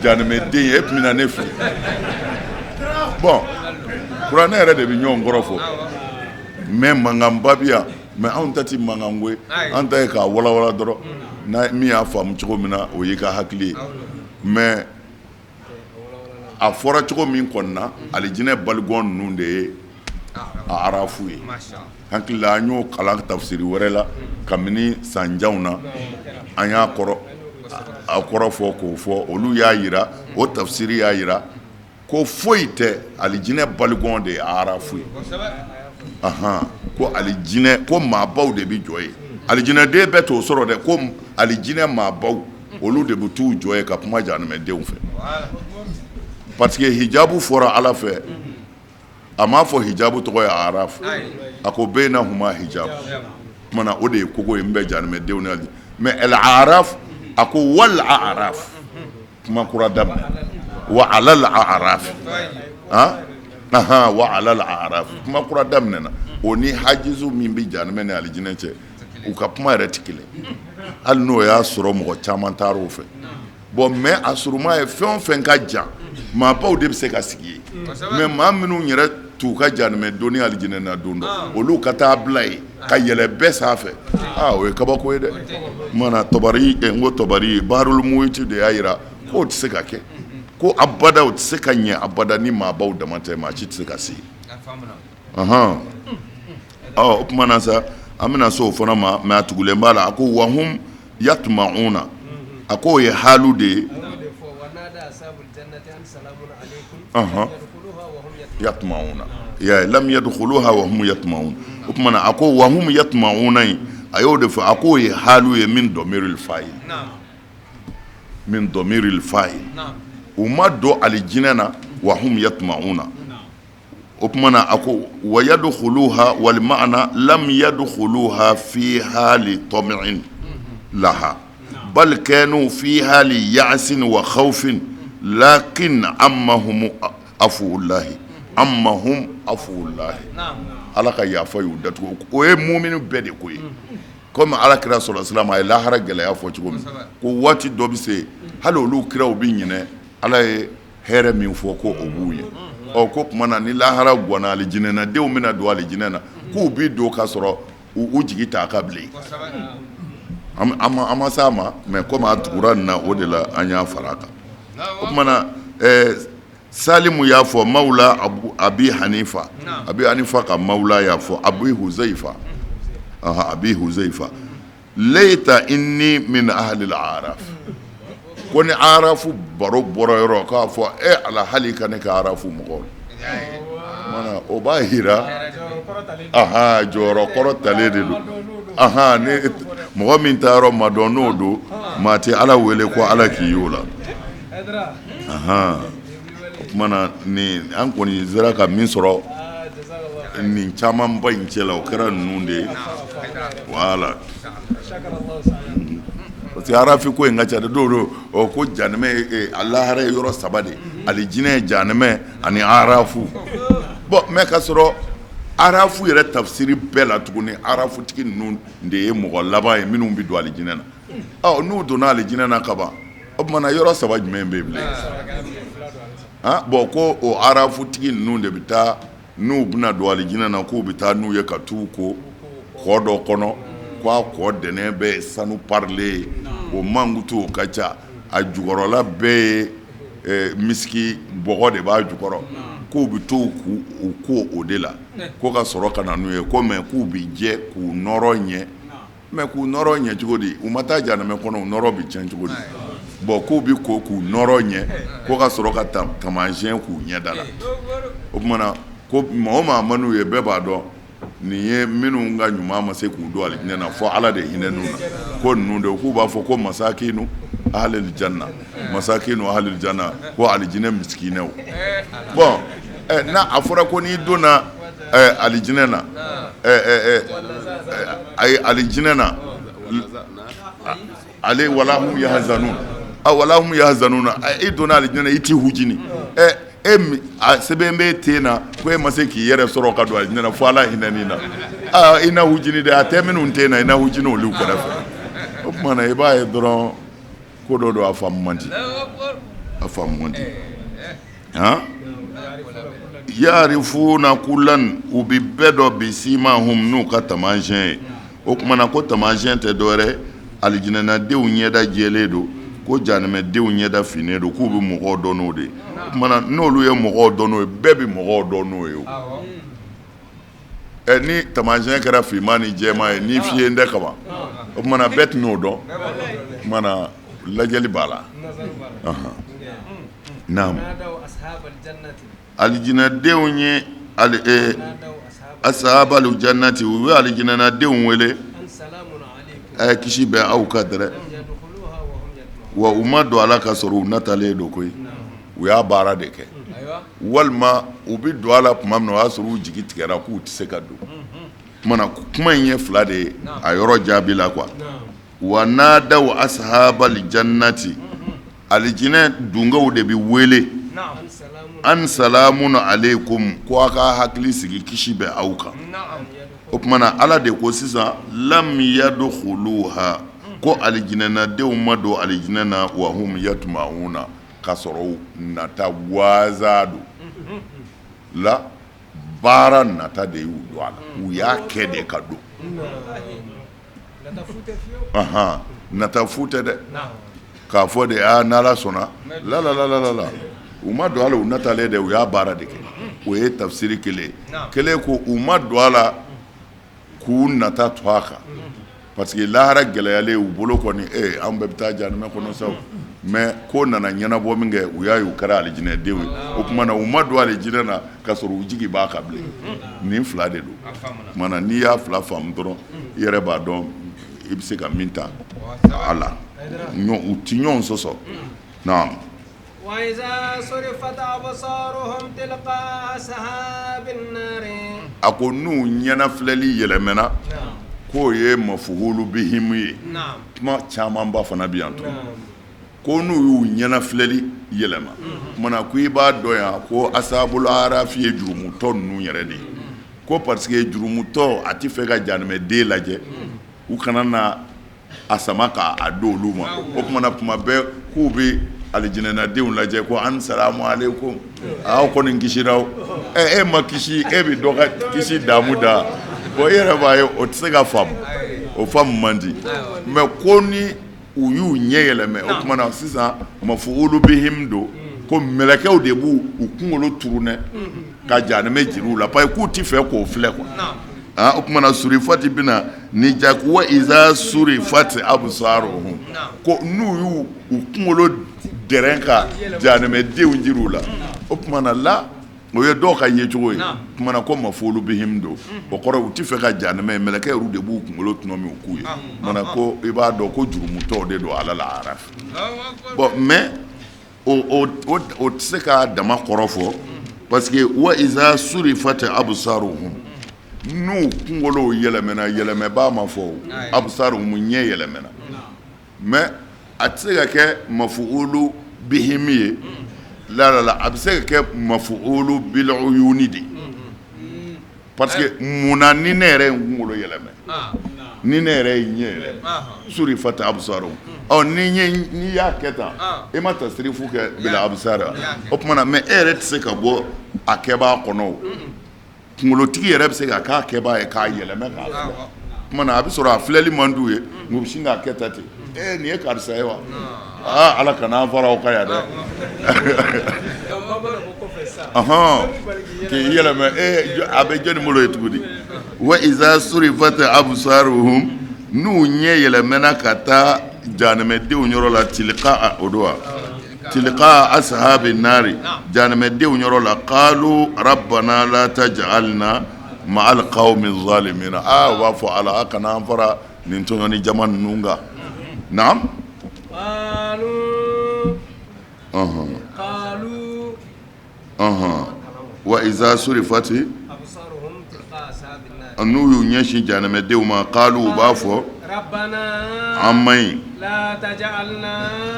janɛmɛden e tun bɛ na ne fili bon kuranɛ yɛrɛ de bɛ ɲɔgɔn kɔrɔ fɔ mais mankanba bɛ yan mais anw ta tɛ mankan ko ye an ta ye k'a walawala dɔrɔn min y'a faamu cogo min na o y'i ka hakili ye mais a fɔra cogo min kɔni na alijinɛ baligɔn ninnu de ye a arafu ye hakili la an y'o kalan tafsiri wɛrɛ la kabini sanjanw na an y'a kɔrɔ fɔ k'o fɔ olu y'a yira o tafsiri y'a yira ko foyi tɛ alijinɛ baligɔn de ye a arafu ye ko alijinɛ ko maabaw de bɛ jɔ yen alijinɛden bɛɛ t'o sɔrɔ dɛ ko alijinɛ maabaw olu de bɛ t'u jɔ yen ka kuma janɛmɛdenw fɛ parce que hijabu fɔra ala fɛ a m'a fɔ hijabu tɔgɔ ye arafu a ko baynahuma hijab kumana o de ye kogo ye n bɛ janɛmɛdenw ni mais el araf a ko wal araf kuma kura daminɛ wa alal araf wa alal araf kuma kura daminɛna o ni hajizu min bɛ janɛmɛ ni alijinɛ cɛ u ka kuma yɛrɛ tɛ kelen hali n'o y'a sɔrɔ mɔgɔ caman taara o fɛ bon mais a suruma ye fɛn o fɛn ka jan maabaw de bɛ se ka sigi yen mais maa minnu yɛrɛ t'u ka janɛmɛdon ni alijinɛ na don dɔ olu ka taa bila yen ka yɛlɛ bɛɛ sanfɛ o ye kabako ye dɛ mana Tabari n ko Tabari Baharul Muhiti de y'a jira k'o tɛ se ka kɛ ko abada o tɛ se ka ɲɛ abada ni maabaw dama tɛ maa si tɛ se ka se o tuma na sa an bɛna se o fana ma mais a tugulen b'a la a ko wahum yatma'una a ko o ye halu de ye yatma'una ya lam yadkhuluha wa hum yatma'un o tuma na a ko wahum yatma'una in a y'o de fɔ a ko o ye halu ye min dɔmiril fa'il u ma don alijinɛ na wa hum yatma'una o tuma na a ko wa yadkhuluha wal ma'na lam yadkhuluha fi hali tam'in laha bal kanu fi hali ya'sin wa khawfin lakin ammahum afuullahi ala ka yafa y'u datugu o ye mumini bɛɛ de ko ye comme ala kira sallallahu alaihi wasallam a ye lahara gɛlɛya fɔ cogo min ko waati dɔ bɛ se hali olu kiraw bɛ ɲinɛ ala ye hɛrɛ min fɔ ko o b'u ye ko tuma na ni lahara gwana alijinɛ na denw bɛna don alijinɛ na k'u bi don ka sɔrɔ u jigi t'a ka bilen an ma s'a ma mais comme a tugura nin na o de la an y'a fara a kan o tuma na Salimu y'a fɔ mawla abi hanifa ka mawla y'a fɔ abi huzaifa leita inni min ahli al-araf ko ni arafu baro bɔra yɔrɔ k'a fɔ ala hali ka ne ka arafu mɔgɔ mana o b'a jira jɔyɔrɔ kɔrɔ talen de don ni mɔgɔ min ta yɔrɔ ma dɔn n'o don maa tɛ ala wele ko ala k'i y'o la mana ni an kɔni sera ka min sɔrɔ nin caman ba in cɛ la o kɛra ninnu de ye voilà parce que arafi ko in ka ca de dɔw ko janɛmɛ alahara ye yɔrɔ saba de alijinɛ ye janɛmɛ ani arafu bon mais ka sɔrɔ arafu yɛrɛ tafsiri bɛɛ la tuguni arafutigi ninnu de ye mɔgɔ laban ye minnu bɛ don alijinɛ na n'u donna alijinɛ na kaban o tumana yɔrɔ saba jumɛn bɛ bilen bɔn ko o arafutigi ninnu de bɛ taa n'u bɛna don alijinɛ na k'u bɛ taa n'u ye ka t'u ko kɔ dɔ kɔnɔ k'a kɔ dɛnɛ bɛɛ ye sanu parilen ye o mankutu o ka ca a jukɔrɔla bɛɛ ye misiki bɔgɔ de b'a jukɔrɔ k'u bɛ to k'u ko o de la ko ka sɔrɔ ka na n'u ye ko mɛ k'u bɛ jɛ k'u nɔrɔ ɲɛ mɛ k'u nɔrɔ ɲɛ cogo di u ma taa janamɛ kɔnɔ u nɔrɔ bɛ tiɲɛ cogo di bɔn k'u bɛ ko k'u nɔrɔ ɲɛ ko ka sɔrɔ ka tamasiyɛn k'u ɲɛda la o tumana ko maa o maa ma n'u ye bɛɛ b'a dɔn nin ye minnu ka ɲuman ma se k'u don alijinɛ na fɔ ala de hinɛ n'u na ko ninnu de k'u b'a fɔ ko masakinu ahalil janna masakinu ahalil janna ko alijinɛ misikinɛw bɔn n'a a fɔra ko n'i donna alijinɛ na ayi alijinɛ na ale walahum yahzanun walahum yahzanun i donna alijinɛ na i t'i hujini sɛbɛn bɛ ten na ko e ma se k'i yɛrɛ sɔrɔ ka don alijinɛ na fo ala hinɛni na i na hujini dɛ a tɛ minnu ten na i na hujini olu kɛrɛfɛ o tumana i b'a ye dɔrɔn ko dɔ don a faamu man di yarifuna kulan u bɛ bɛɛ dɔ bi simahum n'u ka taamasiyɛn ye o tumana ko taamasiyɛn tɛ dɔwɛrɛ alijinɛnadenw ɲɛda jɛlen don ko jahanɛmɛdenw ɲɛda finnen don k'u bɛ mɔgɔw dɔn n'o de ye o tumana n'olu ye mɔgɔw dɔn n'o ye bɛɛ bɛ mɔgɔw dɔn n'o ye o ni taamasiyɛn kɛra finman ni jɛman ye ni fiye tɛ kaban o tumana bɛɛ tɛ n'o dɔn o tumana lajɛli b'a la naam alijinɛdenw ye ashabal jannati u bɛ alijinɛnadenw wele kisi bɛ aw ka dɛrɛ wa u ma don ala ka sɔrɔ u natalen don koyi u y'a baara de kɛ walima u bɛ don ala tuma min na o y'a sɔrɔ u jigi tigɛra k'u tɛ se ka don kuma in ye fila de ye a yɔrɔ jaabi la quoi wa nadaw ashabal jannati alijinɛ dungaw de bɛ wele an salamun aleikum ko a ka hakili sigi kisi bɛ aw kan o tumana ala de ko sisan lam yadkhuluha ko alijinɛnadenw ma don alijinɛ na wa hum yatma'una ka sɔrɔ nata waza don la baara nata de y'u don a la u y'a kɛ de ka don nata fu tɛ dɛ k'a fɔ de n'ala sɔnna la u ma don a la u natalen dɛ u y'a baara de kɛ o ye tafsiri kelen ko u ma don a la k'u nata to a kan parce que lahara gɛlɛyalen u bolo kɔni an bɛɛ bɛ taa jahanɛmɛ kɔnɔ sa mais ko nana ɲɛnabɔ min kɛ u y'a ye u kɛra alijinɛdenw ye o tumana u ma don alijinɛ na ka sɔrɔ u jigi b'a kan bilen nin fila de don o tumana n'i y'a fila faamu dɔrɔn i yɛrɛ b'a dɔn i bɛ se ka min ta a la u ti ɲɔgɔn sɔsɔ naam. وإذا صرفت أبصارهم تلقاء أصحاب النار a ko n'u ɲɛnafilɛli yɛlɛmɛna k'o ye mafuhulu bihimu ye kuma camanba fana bɛ yan tun ko n'u y'u ɲɛnafilɛli yɛlɛma kumana ko i b'a dɔn yan ko ashabul arafi ye jurumutɔ ninnu yɛrɛ de ye ko parce que jurumutɔ a tɛ fɛ ka jahanɛmɛden lajɛ u kana na a sama k'a don olu ma o kumana kuma bɛɛ k'u bɛ alijinɛnadenw lajɛ ko an salamu aleikum aw kɔni kisira e ma kisi e bɛ dɔ ka kisi damu da bon e yɛrɛ b'a ye o tɛ se ka faamu o faamu man di mais ko ni u y'u ɲɛ yɛlɛmɛ o kumana sisan mafuulu bihim don ko mɛlɛkɛw de b'u u kunkolo turunɛ ka jahanɛmɛ jiriw la parce que k'u tɛ fɛ k'o filɛ quoi o kumana surifati bɛna ni jakuwa iza surifati absaruhum ko n'u y'u u kunkolo dɛrɛn ka jahanɛmɛdenw jiriw la o tumana la o ye dɔw ka yecogo ye tumana ko mafuulu bihim don o kɔrɔ u tɛ fɛ ka jahanɛmɛ ye mɛlɛkɛ yɛrɛ de b'u kunkolo tɔnɔmi u k'u ye tumana ko i b'a dɔn ko jurumutɔw de don ala la arafi bon mais o tɛ se k'a dama kɔrɔ fɔ parce que wa iza surifati absaruhum n'u kunkolo yɛlɛmɛna yɛlɛmɛbaa ma fɔ absaruhum ɲɛ yɛlɛmɛna mais a tɛ se ka kɛ mafuulu bihimi ye la a bɛ se ka kɛ mafuulu bil uyuni de parce que munna ni ne yɛrɛ ye n kunkolo yɛlɛmɛ ni ne yɛrɛ ye ɲɛ yɛlɛmɛ surifat absaruhum n'i y'a kɛ tan e ma tasirifu kɛ bil absar o tuma na mais e yɛrɛ tɛ se ka bɔ a kɛbaa kɔnɔ o kunkolotigi yɛrɛ bɛ se ka k'a kɛbaa ye k'a yɛlɛmɛ k'a filɛ o tuma na a bɛ sɔrɔ a filɛli man d'u ye u bɛ sin k'a kɛ tan ten nin ye karisa ye wa ala kana an fara o kan yan dɛ k'i yɛlɛmɛ a bɛ jɔnni bolo ye tuguni wa iza surifat absaruhum n'u ɲɛ yɛlɛmɛna ka taa jahanɛmɛdenw yɔrɔ la tilqa o don wa tilqa ashabi nari jahanɛmɛdenw yɔrɔ la qalu rabbana la taj'alna ma'al qawmi zalimina u b'a fɔ ala a kana an fara nin tɔɲɔni jama ninnu kan naam wa iza surifati n'u y'u ɲɛsin jahanɛmɛdenw ma qalu u b'a fɔ an maɲi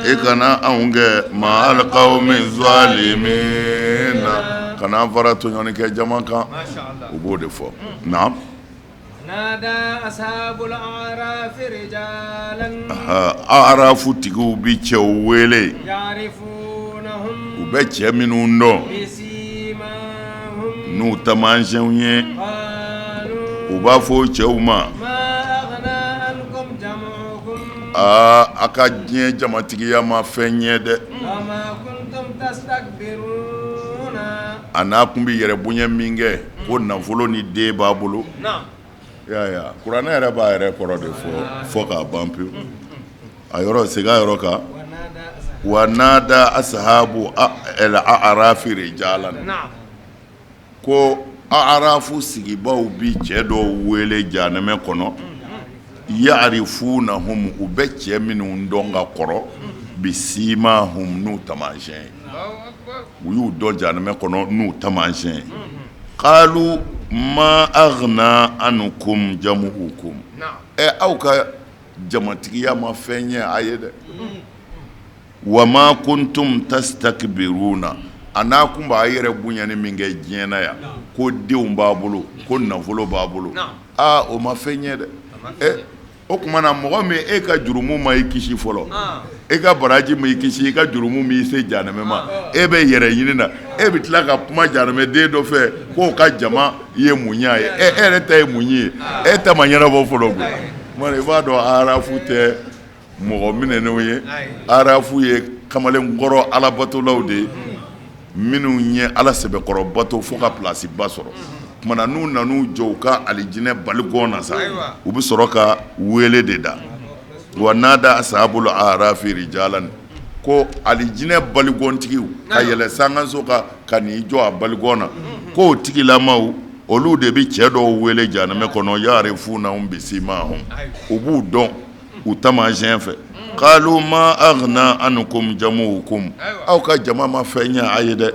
e kana anw kɛ ma'al qawmi zalimina kana an fara tɔɲɔnikɛ jama kan u b'o de fɔ naam نادى أصحاب الأعراف رجالا أعراف tigiw bi cɛw wele يعرفونهم u bɛ cɛ minnu dɔn بسيماهم n'u taamasiyɛnw ye قالوا u b'a fɔ cɛw ma ما أغنى عنكم جمعكم a ka diɲɛ jamatigiya ma fɛn ɲɛ dɛ وما كنتم تستكبرون a n'a kun bi yɛrɛ bonya min kɛ ko nafolo ni den b'a bolo نعم ya kuranɛ yɛrɛ b'a yɛrɛ kɔrɔ de fɔ k'a ban pewu a yɔrɔ segin a yɔrɔ kan wa nada ashabu al a'rafi rijalan نعم ko a'rafu sigibaw bi cɛ dɔw wele jahanɛmɛ kɔnɔ ya'rifunahum u bɛ cɛ minnu dɔn ka kɔrɔ bisimahum n'u taamasiyɛn ye u y'u dɔn jahanɛmɛ kɔnɔ n'u taamasiyɛn ye qalu ma aghna ankum jamu'ukum aw ka jamatigiya ma fɛn ɲɛ a ye dɛ wa ma kuntum tastakbiruna a n'a kun b'a yɛrɛ bonyani min kɛ diɲɛ na yan ko denw b'a bolo ko nafolo b'a bolo o ma fɛn ɲɛ dɛ o tuma na mɔgɔ min e ka jurumu ma i kisi fɔlɔ e ka baraji ma i kisi i ka jurumu m'i se jahanɛmɛ ma e bɛ yɛrɛ ɲini na e bɛ tila ka kuma jahanɛmɛden dɔ fɛ k'o ka jama ye mun ye e yɛrɛ ta ye mun ye e ta ma ɲɛnabɔ fɔlɔ koyi i b'a dɔn arafu tɛ mɔgɔ minɛnenw ye arafu ye kamalenkɔrɔ alabatolaw de ye minnu ye ala sɛbɛkɔrɔ bato fo ka pilasi ba sɔrɔ kumana n'u nan'u jɔ u ka alijinɛ baligɔn na sa u bɛ sɔrɔ ka wele de da wa nada ashabul a'rafi rijalan ko alijinɛ baligɔntigiw ka yɛlɛ sangaso ka n'i jɔ a baligɔn na ko o tigilamaw olu de bɛ cɛ dɔw wele jahanɛmɛ kɔnɔ ya'rifunahum bisimahum u b'u dɔn u taamasiyɛn fɛ qalu ma aghna ankum jamu'ukum aw ka jama ma fɛn ɲɛ a ye dɛ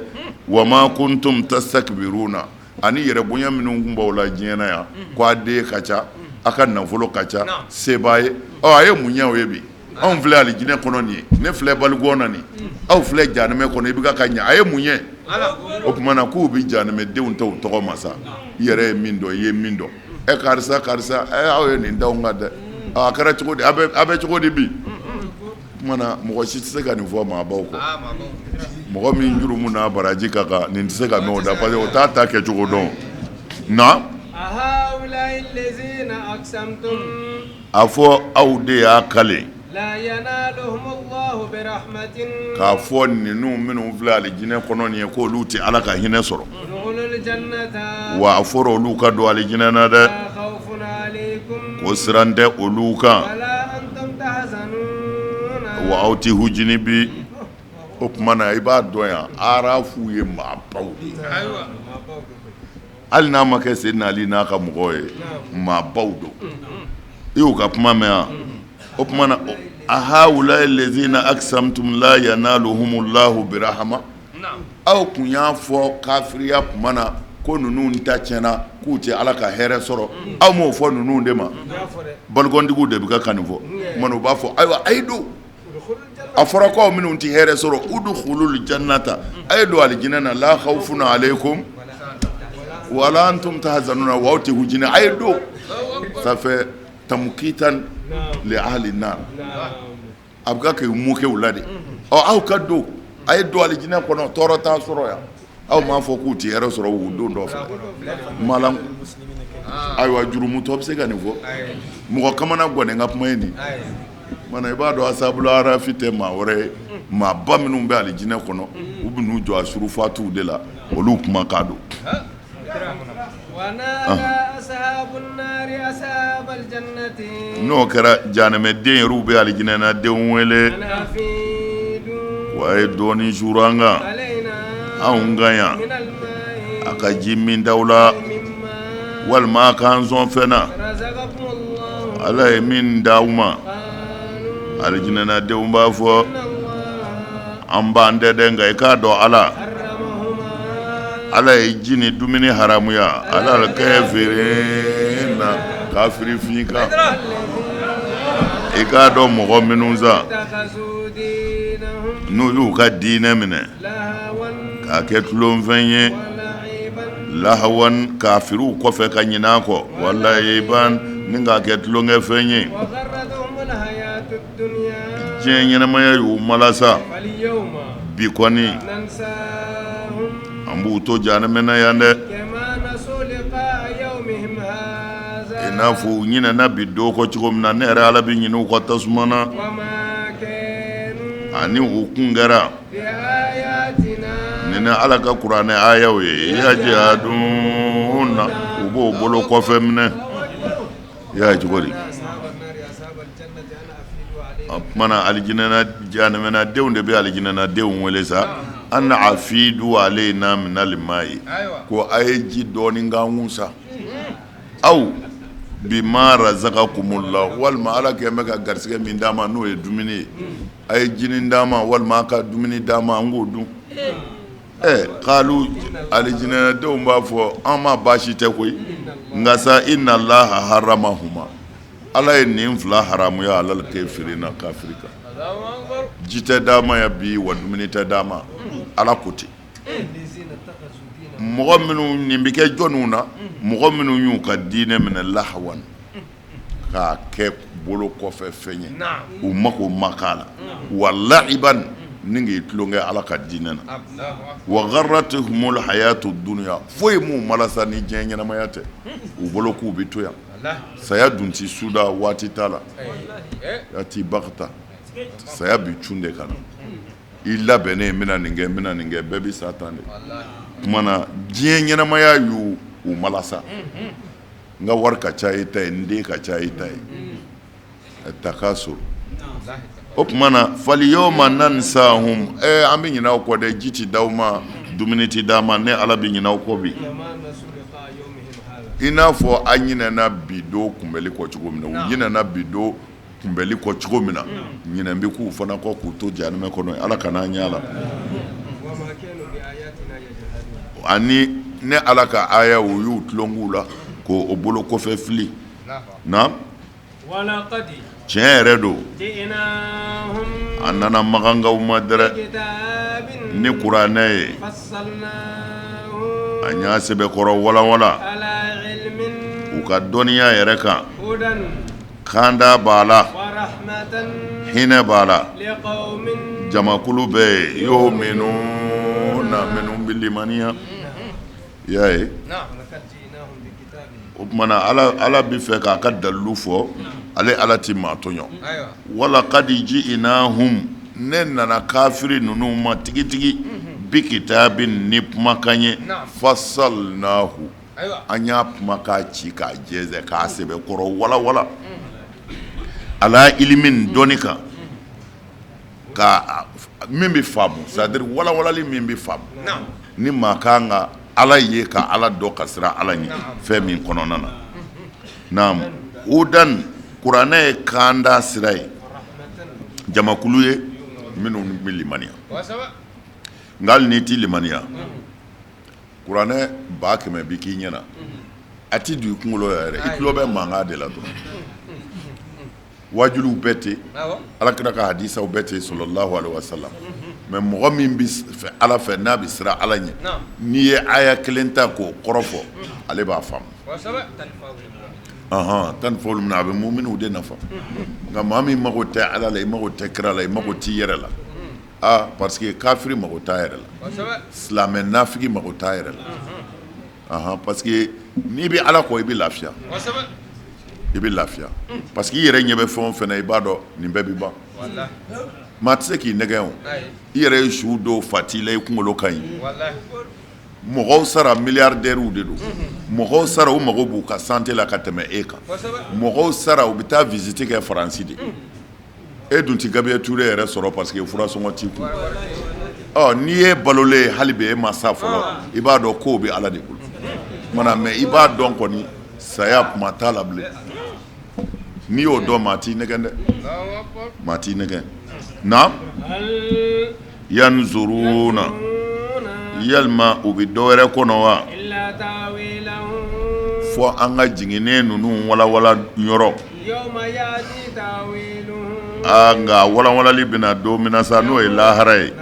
wa ma kuntum tastakbiruna ani yɛrɛ bonya minnu kun b'aw la diɲɛ na yan ko a den ka ca a ka nafolo ka ca se b'a ye a ye mun ɲɛ o ye bi anw filɛ alijinɛ kɔnɔ nin ye ne filɛ baligɔn na nin aw filɛ jahanɛmɛ kɔnɔ i bɛ ka ɲɛ a ye mun ɲɛ o tuma na k'u bɛ jahanɛmɛdenw ta u tɔgɔ ma sa i yɛrɛ ye min dɔn i ye min dɔn karisa aw ye nin d'anw kan dɛ a kɛra cogo di a bɛ cogo di bi o tuma na mɔgɔ si tɛ se ka nin fɔ maabaw kɔ mɔgɔ min jurumu n'a baraji ka kan nin tɛ se ka mɛn o da parce que o t'a ta kɛcogo dɔn na a fɔ aw de y'a kale k'a fɔ ninnu minnu filɛ alijinɛ kɔnɔ nin ye k'olu tɛ ala ka hinɛ sɔrɔ wa a fɔra olu ka don alijinɛ na dɛ ko siran tɛ olu kan wa aw tɛ hujini bi o tuma na i b'a dɔn yan arafu ye maabaw de ye hali n'a ma kɛ Seydina Ali n'a ka mɔgɔw ye maabaw don i y'u ka kuma mɛn yan o tuma na ahawulayi lezina aksamtum la yanaluhumullahu birahama aw kun y'a fɔ kafiriya tuma na ko ninnu ta tiɲɛna k'u tɛ ala ka hɛrɛ sɔrɔ aw m'o fɔ ninnu de ma baligɔntigiw de bɛ ka kan nin fɔ tuma na u b'a fɔ ayiwa a ye don a fɔra ko aw minnu tɛ hɛrɛ sɔrɔ udkhulul jannata a ye don alijinɛ na la khawfun alaykum wala antum tahzanuna wawti hujina aydo ça fait tamkitan li ahli nar abga ke muke wulade o aw kaddo aydo alijina kono torota soroya aw ma fo ku ti yero soro wudo ndo fa malam aywa jurumu top se gani fo mo kamana gone ngap mayni mana ibado asabul arafi tema wore ma baminu be alijina kono ubinu jo asuru fatu de la olu kuma kado ونادى أصحاب النار أصحاب الجنة no kara janame den rube alijina na den wele أن أفيدوا waye doni juranga علينا aunganya من الماء akaji min dawla مما wal ma kan zon fena رزقكم الله ala min dawma قالوا alijina na den ba fo إن الله amba ndede ngai ka do ala حرمهما ala ye jini dumuni haramu ya ala alkafirina kafiri fika ika do mɔgɔ minnu sa اتخذوا دينهم n'u y'u ka diinɛ minɛ لهوا k'a kɛ tulonfɛn ye ولعبا lahawan kafiriw kɔfɛ ka ɲinɛ a kɔ wala iban ni k'a kɛ tulonkɛfɛn ye وغرتهم الحياة الدنيا diɲɛ ɲɛnamaya y'u malasa فاليوم bi kɔni ننساهم an b'u to janɛmɛna yan dɛ كما نسوا لقاء يومهم هذا i n'a fɔ u ɲinɛna bi don kɔ cogo min na ne yɛrɛ ala bɛ ɲinɛ u kɔ tasuma na وما كانوا ani u kun kɛra بآياتنا ni ala ka kuranɛ ayaw ye yajihaduna u b'o bolo kɔfɛ minɛ y'a ye cogo di أصحاب النار أصحاب الجنة أن أفيدوا عليهم o tumana alijinɛna janɛmɛna denw de bɛ alijinɛna denw wele sa an na afidu alayna min alma'i ko a ye ji dɔɔni k'an sa aw bima razaqakumullah walima ala kɛn bɛ ka garisɛgɛ min d'a ma n'o ye dumuni ye a ye jinin d'a ma walima a ka dumuni d'a ma an k'o dun k'alu alijinɛna denw b'a fɔ an ma baasi tɛ koyi nka sa inna allaha haramahuma ala ye nin fila haramuya alal kafirina kafiri kan ji tɛ d'a ma ya bi wa dumuni tɛ d'a ma ala ko ten الذين اتخذوا دينهم mɔgɔ minnu nin bɛ kɛ jɔnniw na mɔgɔ minnu y'u ka diinɛ minɛ lahawan k'a kɛ bolo kɔfɛ fɛn ye u mako ma k'a la wa la'iban ni k'i tulonkɛ ala ka diinɛ na wa gharratuhumul hayatu dunya foyi m'u malasa ni diɲɛ ɲɛnamaya tɛ u bolo k'u bɛ to yan saya dun ti suda waati t'a la ya ti bagata saya bi cun de kana i labɛnnen n bɛna nin kɛ bɛɛ bɛ sa tan de kumana diɲɛ ɲɛnamaya y'u malasa n ka wari ka ca i ta ye n den ka ca i ta ye takasur o kumana falyawma nansahum an bɛ ɲinɛ aw kɔ dɛ ji ti d'aw ma dumuni ti d'a ma ne ala bɛ ɲinɛ aw kɔ bi كما نسوا لقاء يومهم هذا i n'a fɔ an ɲinɛna bi don kunbɛli kɔ cogo min na u ɲinɛna bi don kunbɛli kɔ cogo min na ɲinɛn bɛ k'u fana kɔ k'u to jahanama kɔnɔ ala kana an ɲɛ la وما كانوا بآياتنا يجحدون ani ne ala ka aya o y'u tulongu la ko o bolo kɔfɛ fili na ولقد tiɲɛ yɛrɛ don جئناهم a nana magangaw ma dɛrɛ بكتاب ni kuranɛ ye فصلناه a y'a sɛbɛkɔrɔ walawala على علم u ka dɔnniya yɛrɛ kan هدى kanda b'a la ورحمة hinɛ b'a la لقوم jamakulu bɛ yen y'o minnu na minnu bɛ limaniya i y'a ye ولقد جئناهم بكتاب o tumana ala bɛ fɛ k'a ka dalilu fɔ ale ala ti maa tɔɲɔ wala kadi ji'inahum ne nana kafiri ninnu ma tigitigi bi kitabin ni kumakan ye fasalnahu an y'a kumakan ci k'a jɛsɛ k'a sɛbɛkɔrɔ walawala ala ilimin dɔnni kan ka min bɛ faamu c'est-à-dire walawalali min bɛ faamu ni maa kan ka ala ye ka ala dɔ ka siran ala ɲɛ fɛn min kɔnɔna na naam udan kuranɛ ye kan da sira ye jamakulu ye minnu bɛ limaniya nka hali n'i t'i limaniya kuranɛ 100,000 bi k'i ɲɛna a ti don i kunkolo yɛrɛ i tulo bɛ mankan de la dɔrɔn wajuliw bɛɛ ten alakira ka hadisaw bɛɛ ten sallallahu alaihi wasallam mais mɔgɔ min bi fɛ ala fɛ n'a bi sira ala ɲɛ n'i ye aya kelen ta k'o kɔrɔ fɔ ale b'a faamu tan fɔlu min a bɛ mu'miniw de nafa nka maa min mago tɛ ala la i mago tɛ kira la i mago t'i yɛrɛ la parce que kafiri mago t'a yɛrɛ la silamɛ nafigi mago t'a yɛrɛ la parce que n'i bɛ ala kɔ i bɛ lafiya i bɛ lafiya parce que i yɛrɛ ɲɛ bɛ fɛn o fɛn na i b'a dɔn nin bɛɛ bi ban maa tɛ se k'i nɛgɛn o i yɛrɛ ye su dɔw fati la i kunkolo ka ɲi mɔgɔw sara miliyardɛriw de don mɔgɔw sara u mago b'u ka santé la ka tɛmɛ e kan mɔgɔw sara u bɛ taa visite kɛ faransi de e dun ti Gabriel Touré yɛrɛ sɔrɔ parce que furasɔngɔ t'i kun n'i ye balolen ye hali bi e ma sa fɔlɔ i b'a dɔn kow bɛ ala de bolo mana mais i b'a dɔn kɔni saya kuma t'a la bilen n'i y'o dɔn maa t'i nɛgɛn dɛ maa t'i nɛgɛn na yanzuruna yalima u bɛ dɔ wɛrɛ kɔnɔ wa fɔ an ka jiginnen ninnu walawala yɔrɔ nka walawalali bɛna don min na sa n'o ye lahara ye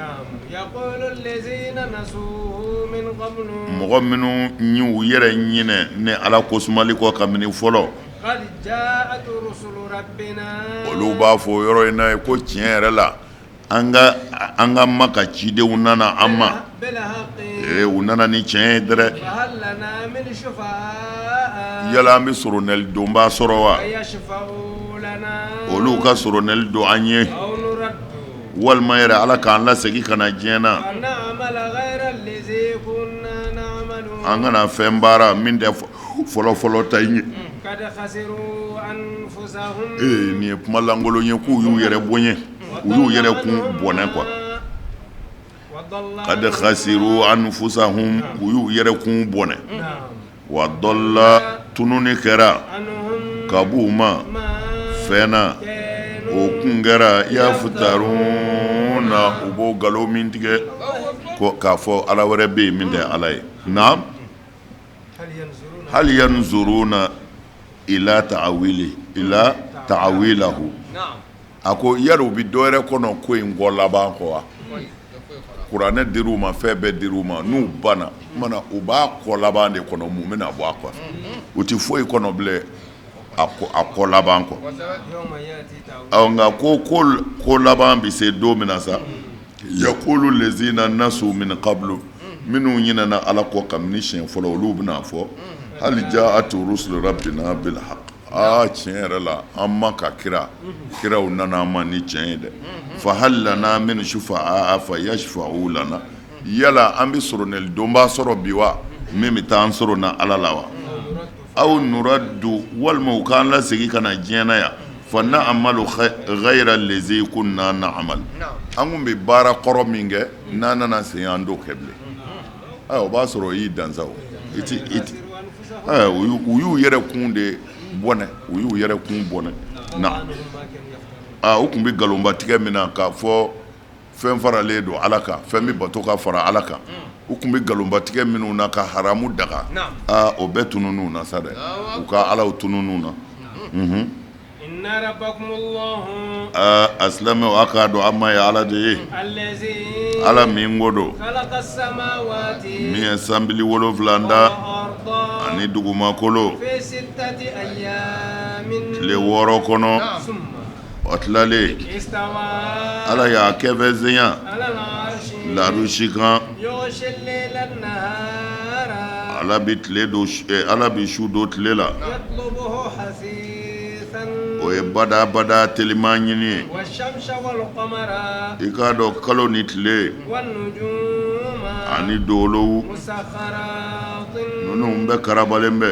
mɔgɔ minnu y'u yɛrɛ ɲinɛ ni ala kosumali kɔ kabini fɔlɔ olu b'a fɔ yɔrɔ in na ye ko tiɲɛ yɛrɛ la an ka Maka cidenw nana an ma u nana ni tiɲɛ ye dɛrɛ yala an bɛ soronnɛli donbaa sɔrɔ wa olu ka soronnɛli don an ye walima yɛrɛ ala k'an lasegin ka na diɲɛ na an kana fɛn baara min tɛ fɔlɔfɔlɔ ta ye nin ye kuma lankolon ye k'u y'u yɛrɛ bonya u y'u yɛrɛ kun bɔnɛ quoi kad khasiru anfusahum u y'u yɛrɛ kun bɔnɛ wa dalla tununi kɛra kabu ma fɛna o kun kɛra yafutaruna u b'o galo min tigɛ k'a fɔ ala wɛrɛ bɛ yen min tɛ ala ye naam hal yanzuruna ila ta'awilahu a ko yari u bɛ dɔ wɛrɛ kɔnɔ ko in kɔ laban kɔ wa kuranɛ dir'u ma fɛn bɛɛ dir'u ma n'u banna mana u b'a kɔ laban de kɔnɔ mun bɛna bɔ a kɔfɛ u tɛ foyi kɔnɔ bilen a kɔ laban kɔ nka ko laban bɛ se don min na sa yakulu lezina nasu min qablu minnu ɲinɛna ala kɔ kabini siɲɛ fɔlɔ olu bɛna fɔ hali ja'atu rusulu rabbina bil haqq tiɲɛ yɛrɛ la an ma ka kiraw nana an ma ni tiɲɛ ye dɛ fa hal lana min shufa'a fa yashfa'u lana yala an bɛ soronnɛli donbaa sɔrɔ bi wa min bɛ taa an sɔrɔ na ala la wa aw nuraddu walima u k'an lasegin ka na diɲɛ na yan fa na'malu ghayra allazi kunna na'mal an kun bɛ baara kɔrɔ min kɛ n'an nana segin an t'o kɛ bilen o b'a sɔrɔ i y'i dansa o u y'u yɛrɛ kun de bɔnɛ u y'u yɛrɛ kun bɔnɛ na u tun bɛ nkalonba tigɛ min na k'a fɔ fɛn faralen don ala kan fɛn bɛ bato ka fara ala kan u tun bɛ nkalonba tigɛ minnu na ka haramu daga o bɛɛ tunun'u na sa dɛ u ka alaw tunun'u na a silamɛw a k'a dɔn an ma ye ala de ye ala min ko don min ye sanbili 7 da ani dugumakolo tile 6 kɔnɔ o tilalen ala y'a kɛ fɛn zenya larusi kan ala bi su don tile la o ye bada telima ɲini ye i k'a dɔn kalo ni tile ani dolow ninnu bɛɛ karabalen bɛ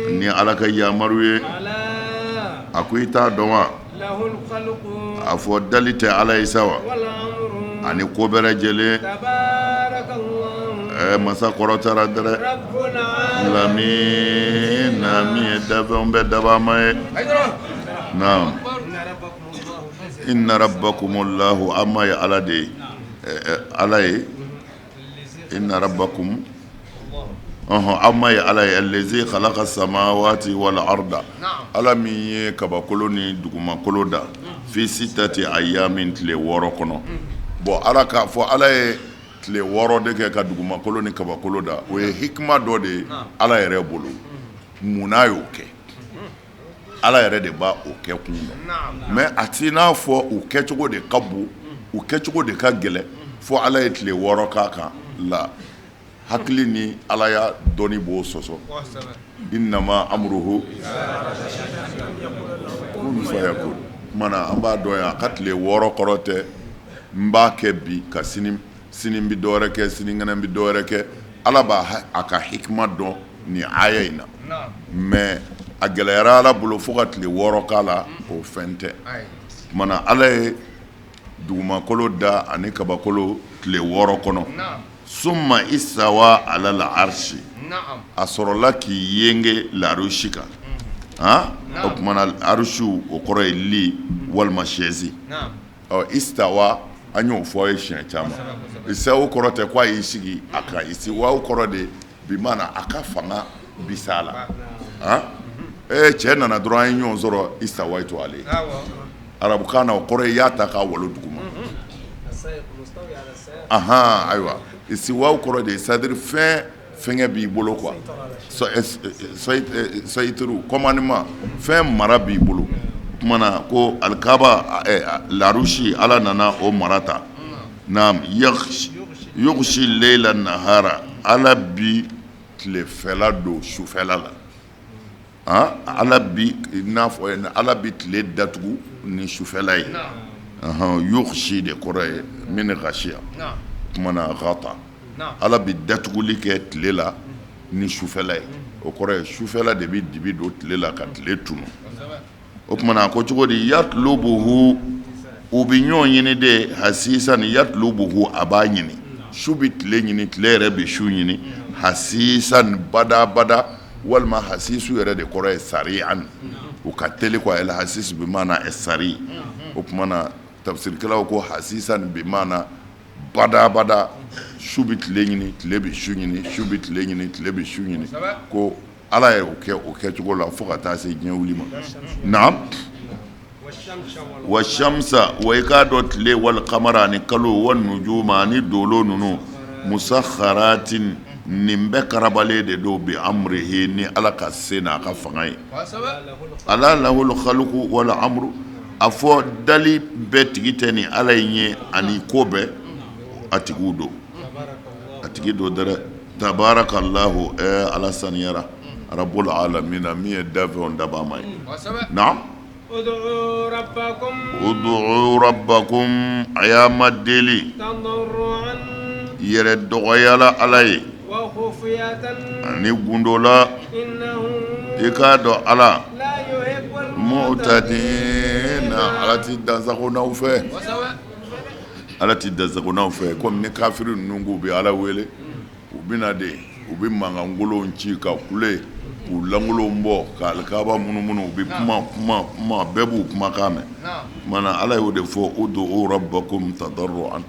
ni ala ka yamaru ye a ko i t'a dɔn wa a fɔ dali tɛ ala ye sa wa ani ko bɛɛ lajɛlen masa kɔrɔtara dɛrɛ lamini na min ye dafɛnw bɛɛ dabama ye naam inna rabbakumullahu amma ye ala de ye ala ye inna rabbakum amma ye ala ye allazi khalaqa samawati wal arda ala min ye kabakolo ni dugumakolo da fi 6 ayamin tile 6 kɔnɔ bon ala k'a fɔ ala ye tile 6 de kɛ ka dugumakolo ni kabakolo da o ye hikima dɔ de ye ala yɛrɛ bolo mun n'a y'o kɛ ala yɛrɛ de b'a o kɛ kun dɔn mais a t'i n'a fɔ o kɛcogo de ka bon o kɛcogo de ka gɛlɛn fɔ ala ye tile 6 k'a kan la hakili ni ala ya dɔnni b'o sɔsɔ innama amruhu kun fayakun mana an b'a dɔn yan a ka tile 6 kɔrɔ tɛ n b'a kɛ bi ka sini bi dɔwɛrɛ kɛ sinikɛnɛ bi dɔwɛrɛ kɛ ala b'a a ka hikima dɔn ni aya in na mais a gɛlɛyara ala bolo fo ka tile 6 k'a la o fɛn tɛ mana ala ye dugumakolo da ani kabakolo tile 6 kɔnɔ summa isawa ala la arshi a sɔrɔla k'i yenge larushi kan o kumana arshu o kɔrɔ ye li walima chaise istawa an y'o fɔ ye siɲɛ caman isawu kɔrɔ tɛ ko a y'i sigi a kan istiwawu kɔrɔ de bi mana a ka fanga bisa la cɛ nana dɔrɔn an ye ɲɔgɔn sɔrɔ istawaitu ale arabukan na o kɔrɔ ye i y'a ta k'a walo duguma ayiwa istiwawu kɔrɔ de c'est-à-dire fɛngɛ b'i bolo quoi sayituru commandement fɛn mara b'i bolo kumana ko alikaba larushi ala nana o mara ta naam yughshi leila nahara ala bi tilefɛla don sufɛla la ala bi n'a fɔ ala bi tile datugu ni sufɛla ye yughshi de kɔrɔ ye min ghashiya kumana ghata ala bi datuguli kɛ tile la ni sufɛla ye o kɔrɔ ye sufɛla de bi dibi don tile la ka tile tunu o kumana ko cogo di yatlubuhu u bi ɲɔgɔn ɲini de hasisan yatlubuhu a b'a ɲini su bi tile ɲini tile yɛrɛ bi su ɲini hasisan bada walima hasisu yɛrɛ de kɔrɔ ye sari'an u ka teli quoi el hasis bi mana sari o kumana tafsirkɛlaw ko hasisan bi mana bada su bi tile ɲini tile bi su ɲini su bi tile ɲini tile bi su ɲini ko ala ye o kɛ cogo la fo ka taa se diɲɛ wuli ma naam wa shamsa wa i k'a dɔn tile wal qamara ni kalo wal nujuma ni dolo ninnu musakharatin nin bɛɛ karabalen de don bi amrihi ni ala ka se n'a ka fanga ye ala lahul khalqu wal amru a fɔ dali bɛɛ tigi tɛ ni ala ye ani ko bɛɛ a tigiw don a tigi don dɛrɛ tabarakallahu ala saniyara rabbul alamina min ye dafɛnw daba ma ye naam ud'u rabbakum a y'a ma deli yɛrɛ dɔgɔyala ala ye ani gundo la i k'a dɔn ala mu'tadina ala ti dansagonaw fɛ ala ti dansagonaw fɛ comme ni kafiri ninnu k'u bɛ ala wele u bɛna de u bɛ mangangolow ci ka kule k'u langolow bɔ ka alikaba munumunu u bɛ kuma bɛɛ b'u kumakan mɛn mana ala y'o de fɔ ud'u rabbakum tadarruan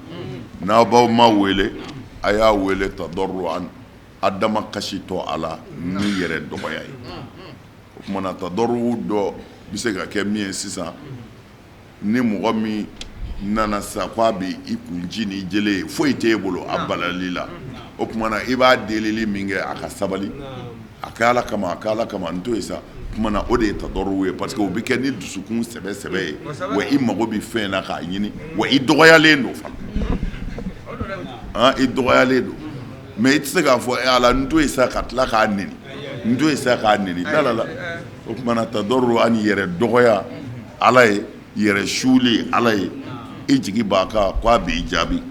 n'a b'aw ma wele a y'a wele tadarruan adama kasi tɔ a la ni yɛrɛ dɔgɔya ye o kumana tadarru dɔ bɛ se ka kɛ min ye sisan ni mɔgɔ min nana sa k'a bɛ i kunci ni jele ye foyi t'e bolo a balali la o kumana i b'a delili min kɛ a ka sabali a kɛ ala kama n to ye sa o kumana o de ye tadarru ye parce que o bɛ kɛ ni dusukun sɛbɛ ye wa i mago bɛ fɛn na k'a ɲini wa i dɔgɔyalen don fana i dɔgɔyalen don mais i tɛ se k'a fɔ ala n to ye sa ka tila k'a neni n to ye sa k'a neni dalala o kumana tadarru ani yɛrɛ dɔgɔya ala ye yɛrɛ suuli ala ye i jigi b'a kan k'a b'i jaabi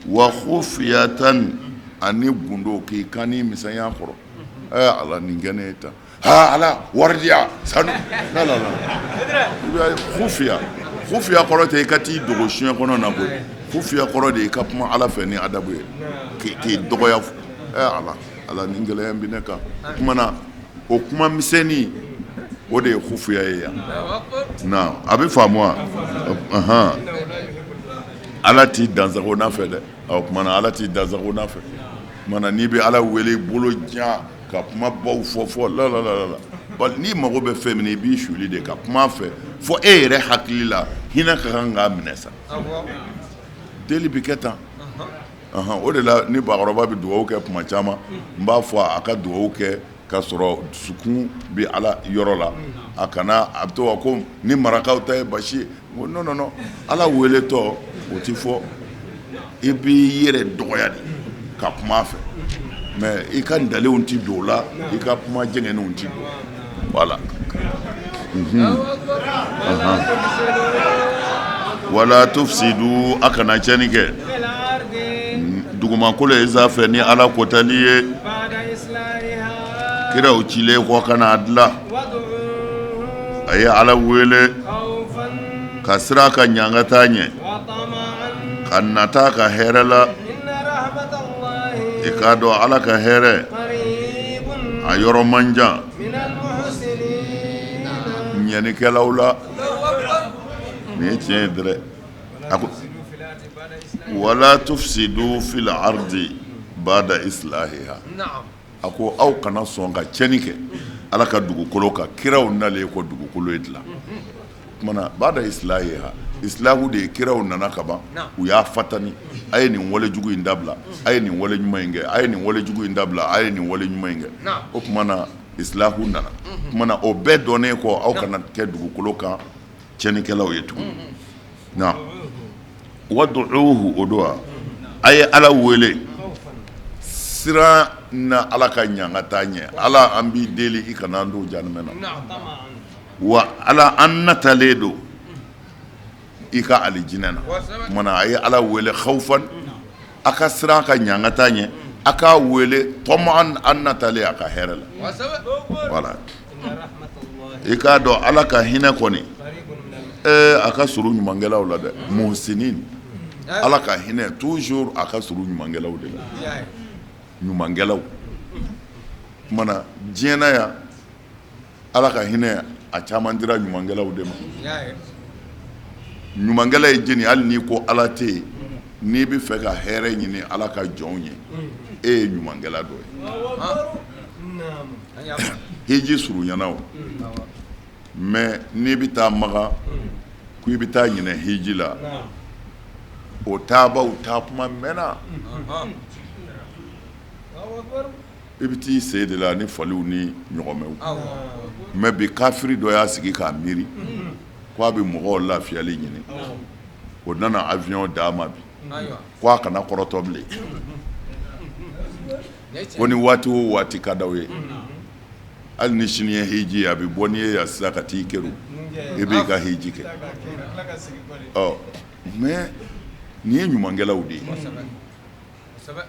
wa khufiyatan ani gundo k'i kan ni misɛnya kɔrɔ ala nin kɛ ne ye tan ala wari di yan sanu khufiya kɔrɔ tɛ i ka t'i dogo siɲɛ kɔnɔ na koyi khufiya kɔrɔ de i ka kuma ala fɛ ni adabu ye k'i dɔgɔya ala nin gɛlɛya bɛ ne kan o kumana o kuma misɛnnin o de ye khufiya ye yan na a bɛ faamu wa ala t'i dansago n'a fɛ dɛ o kumana ala t'i dansago n'a fɛ kumana n'i bɛ ala wele bolo jan ka kuma baw fɔ la n'i mago bɛ fɛn min i b'i suli de ka kuma fɛ fɔ e yɛrɛ hakili la hinɛ ka kan k'a minɛ sa deli bɛ kɛ tan o de la ni bakɔrɔba bɛ dugawu kɛ tuma caman n b'a fɔ a ka dugawu kɛ ka sɔrɔ dusukun bɛ Ala yɔrɔ la a kana a bɛ to ko ni marakaw ta ye basi ye non Ala weletɔ o tɛ fɔ i b'i yɛrɛ dɔgɔya de ka kuma a fɛ mais i ka ntalenw tɛ don o la i ka kuma jɛngɛnenw tɛ don voilà wala tufsidu a kana tiɲɛni kɛ dugumakolo ye sanfɛ ni Ala kotali ye kiraw cilen kɔ kana dilan a ye Ala wele ka sira ka ɲanga taa ɲɛ ka nata ka hɛrɛ la i k'a dɔn Ala ka hɛrɛ a yɔrɔ man jan ɲɛnikɛlaw la nin ye tiɲɛ ye dɛrɛ a ko wala tufsidu fil ardi ba'da islahiha a ko aw kana sɔn ka tiɲɛni kɛ Ala ka dugukolo kan kiraw nalen ko dugukolo ye dilan kumana ba'da islahiha islahu de kiraw nana ka ban u y'a fatani a ye nin wale jugu in dabila a ye nin wale ɲuman in kɛ a ye nin wale jugu in dabila a ye nin wale ɲuman in kɛ o kumana islahu nana kumana o bɛɛ dɔnnen kɔ aw kana kɛ dugukolo kan tiɲɛnikɛlaw ye tuguni na wadu'uhu o don a ye Ala wele sira na Ala ka ɲanga taa ɲɛ Ala an b'i deli i kana an don janimɛ na wa Ala an natalen don i ka alijinɛ na kumana a ye Ala wele khawfan a ka sira ka ɲanga taa ɲɛ a k'a wele tɔmɔn an natalen a ka hɛrɛ la voilà i k'a dɔn Ala ka hinɛ kɔni a ka surun ɲumankɛlaw la dɛ muhsinin Ala ka hinɛ toujours a ka surun ɲumankɛlaw de la ɲumankɛlaw kumana diɲɛ na yan Ala ka hinɛ a caman dira ɲumankɛlaw de ma ɲumankɛla ye jeni hali n'i ko Ala tɛ yen n'i bɛ fɛ ka hɛrɛ ɲini Ala ka jɔnw ye e ye ɲumankɛla dɔ ye hiji surunyana o mais n'i bɛ taa Makan ko i bɛ taa ɲinɛ hiji la o taabaw taa kuma mɛnna i bɛ t'i sen de la ni faliw ni ɲɔgɔmɛw mais bi kafiri dɔ y'a sigi k'a miiri ko a bɛ mɔgɔw lafiyali ɲini o nana avion d'a ma bi ko a kana kɔrɔtɔ bilen ko ni waati o waati ka d'aw ye hali ni sini ye hiji ye a bɛ bɔ n'i ye yan sisan ka t'i kɛru i b'i ka hiji kɛ mais nin ye ɲumankɛlaw de ye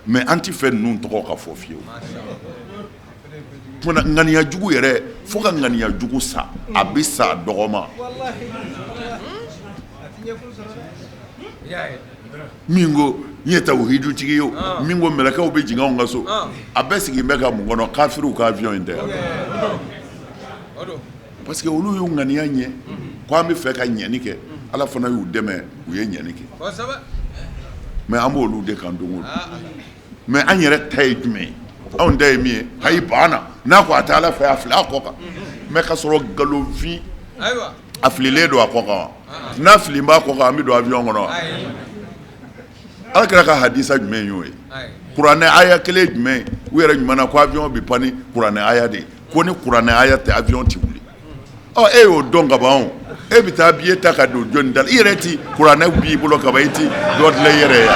mais an ti fɛ ninnu tɔgɔ ka fɔ fiyewu tuma ŋaniya jugu yɛrɛ fo ka ŋaniya jugu sa a bɛ sa dɔgɔma min ko n ye tawhidutigi ye o min ko mɛlɛkɛw bɛ jigin anw ka so a bɛɛ sigilen bɛ ka mun kɔnɔ kafiriw ka avion in tɛ yan parce que olu y'u ŋaniya ɲɛ ko an bɛ fɛ ka ɲɛni kɛ Ala fana y'u dɛmɛ u ye ɲɛni kɛ mais an b'olu de kan don o don mais an yɛrɛ ta ye jumɛn ye anw ta ye min ye ayi banna n'a ko a tɛ Ala fɛ a fili a kɔ kan mais ka sɔrɔ nkalonfin a fililen don a kɔ kan n'a fili b'a kɔ kan an bɛ don avion kɔnɔ Ala kɛra ka hadisa jumɛn y'o ye kuranɛ aya kelen jumɛn u yɛrɛ ɲuman na ko avion bɛ pan ni kuranɛ aya de ko ni kuranɛ aya tɛ avion tɛ wuli e y'o dɔn ka ban e bɛ taa billet ta ka don jɔnni da la i yɛrɛ ti kuranɛ b'i bolo ka ban i ti dɔ dilan i yɛrɛ ye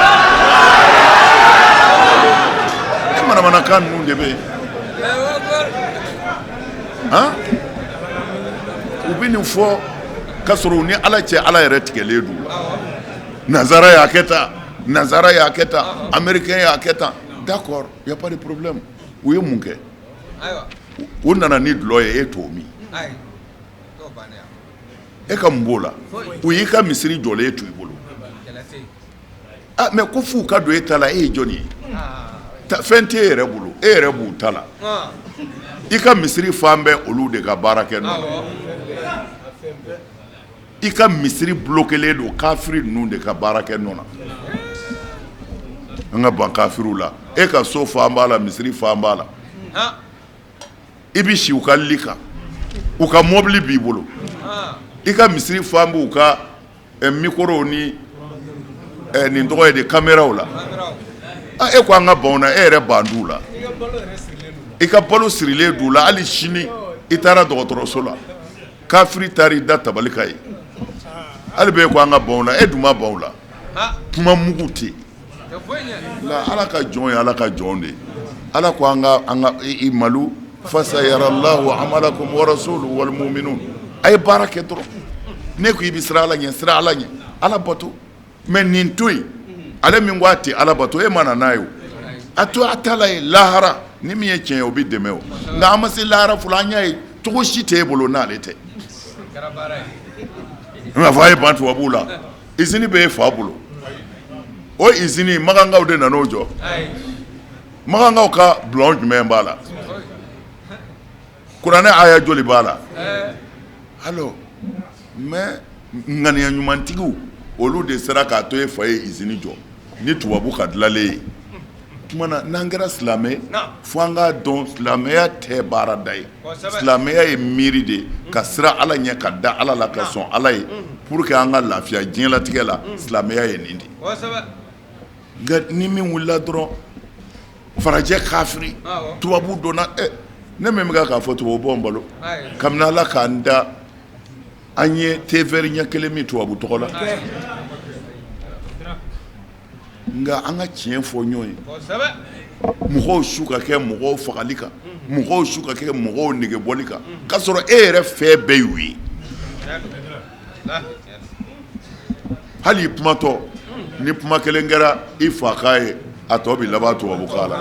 e manamanakan ninnu de bɛ yen u bɛ nin fɔ ka sɔrɔ u ni Ala cɛ Ala yɛrɛ tigɛlen don nazara y'a kɛ tan nazara y'a kɛ tan américain y'a kɛ tan d'accord y a pas de problème u ye mun kɛ u nana ni dulɔ ye e t'o min e ka mun b'o la u y'i ka misiri jɔlen e to i bolo mais ko f'u ka don e ta la e ye jɔnni ye fɛn t'e yɛrɛ bolo e yɛrɛ b'u ta la i ka misiri fan bɛɛ olu de ka baara kɛ nɔ na i ka misiri bloquelen don kafiri ninnu de ka baara kɛ nɔ na an ka ban kafiriw la e ka so fan b'a la misiri fan b'a la i bɛ si u ka li kan u ka mobili b'i bolo i ka misiri fan b'u ka micro ni nin tɔgɔ ye di caméraw la e ko an ka banw na e yɛrɛ band'u la i ka balo sirilen d'u la hali sini i taara dɔgɔtɔrɔso la kafiri taara i da tabali kan ye hali bɛ ko an ka banw na e dun ma banw la kuma mugu tɛ yen nka ala ka jɔn ye ala ka jɔn de ye ala ko an ka i malu fasayarallahu amalakum wa rasuluhu wal mu'minun a ye baara kɛ dɔrɔn ne ko i bɛ siran ala ɲɛ siran ala ɲɛ ala bato mɛ nin to yen ale min ko a tɛ ala bato e ma na n'a ye o a to a ta la ye lahara ni min ye tiɲɛ ye o bɛ dɛmɛ o nka an ma se lahara fɔlɔ an y'a ye cogo si tɛ e bolo n'ale tɛ nka fɔ a ye ban tubabuw la izini bɛ e fa bolo o izini magankaw de nan'o jɔ magankaw ka bulon jumɛn b'a la kuranɛ aya joli b'a la alors mais ŋaniya ɲumantigiw olu de sera k'a to e fa ye izini jɔ ni tubabu ka dilanlen ye tuma na n'an kɛra silamɛ fo an k'a dɔn silamɛya tɛ baarada ye silamɛya ye miiri de ka siran ala ɲɛ ka da ala la ka sɔn ala ye pour que an ka lafiya diɲɛlatigɛ la silamɛya ye nin de nka ni min wulila dɔrɔn farajɛ kafiri tubabu donna ne min bɛ k'a fɔ tubabu bɔ n balo kabini ala k'an da an ye tevɛri ɲɛ kelen min tubabu tɔgɔ la nka an ka tiɲɛ fɔ ɲɔgɔn ye mɔgɔw su ka kɛ mɔgɔw fagali kan mɔgɔw su ka kɛ mɔgɔw negebɔli kan k'a sɔrɔ e yɛrɛ fɛn bɛɛ y'u ye hali kumatɔ ni kuma kelen kɛra i fa k'a ye a tɔ bɛ laban tubabu k'a la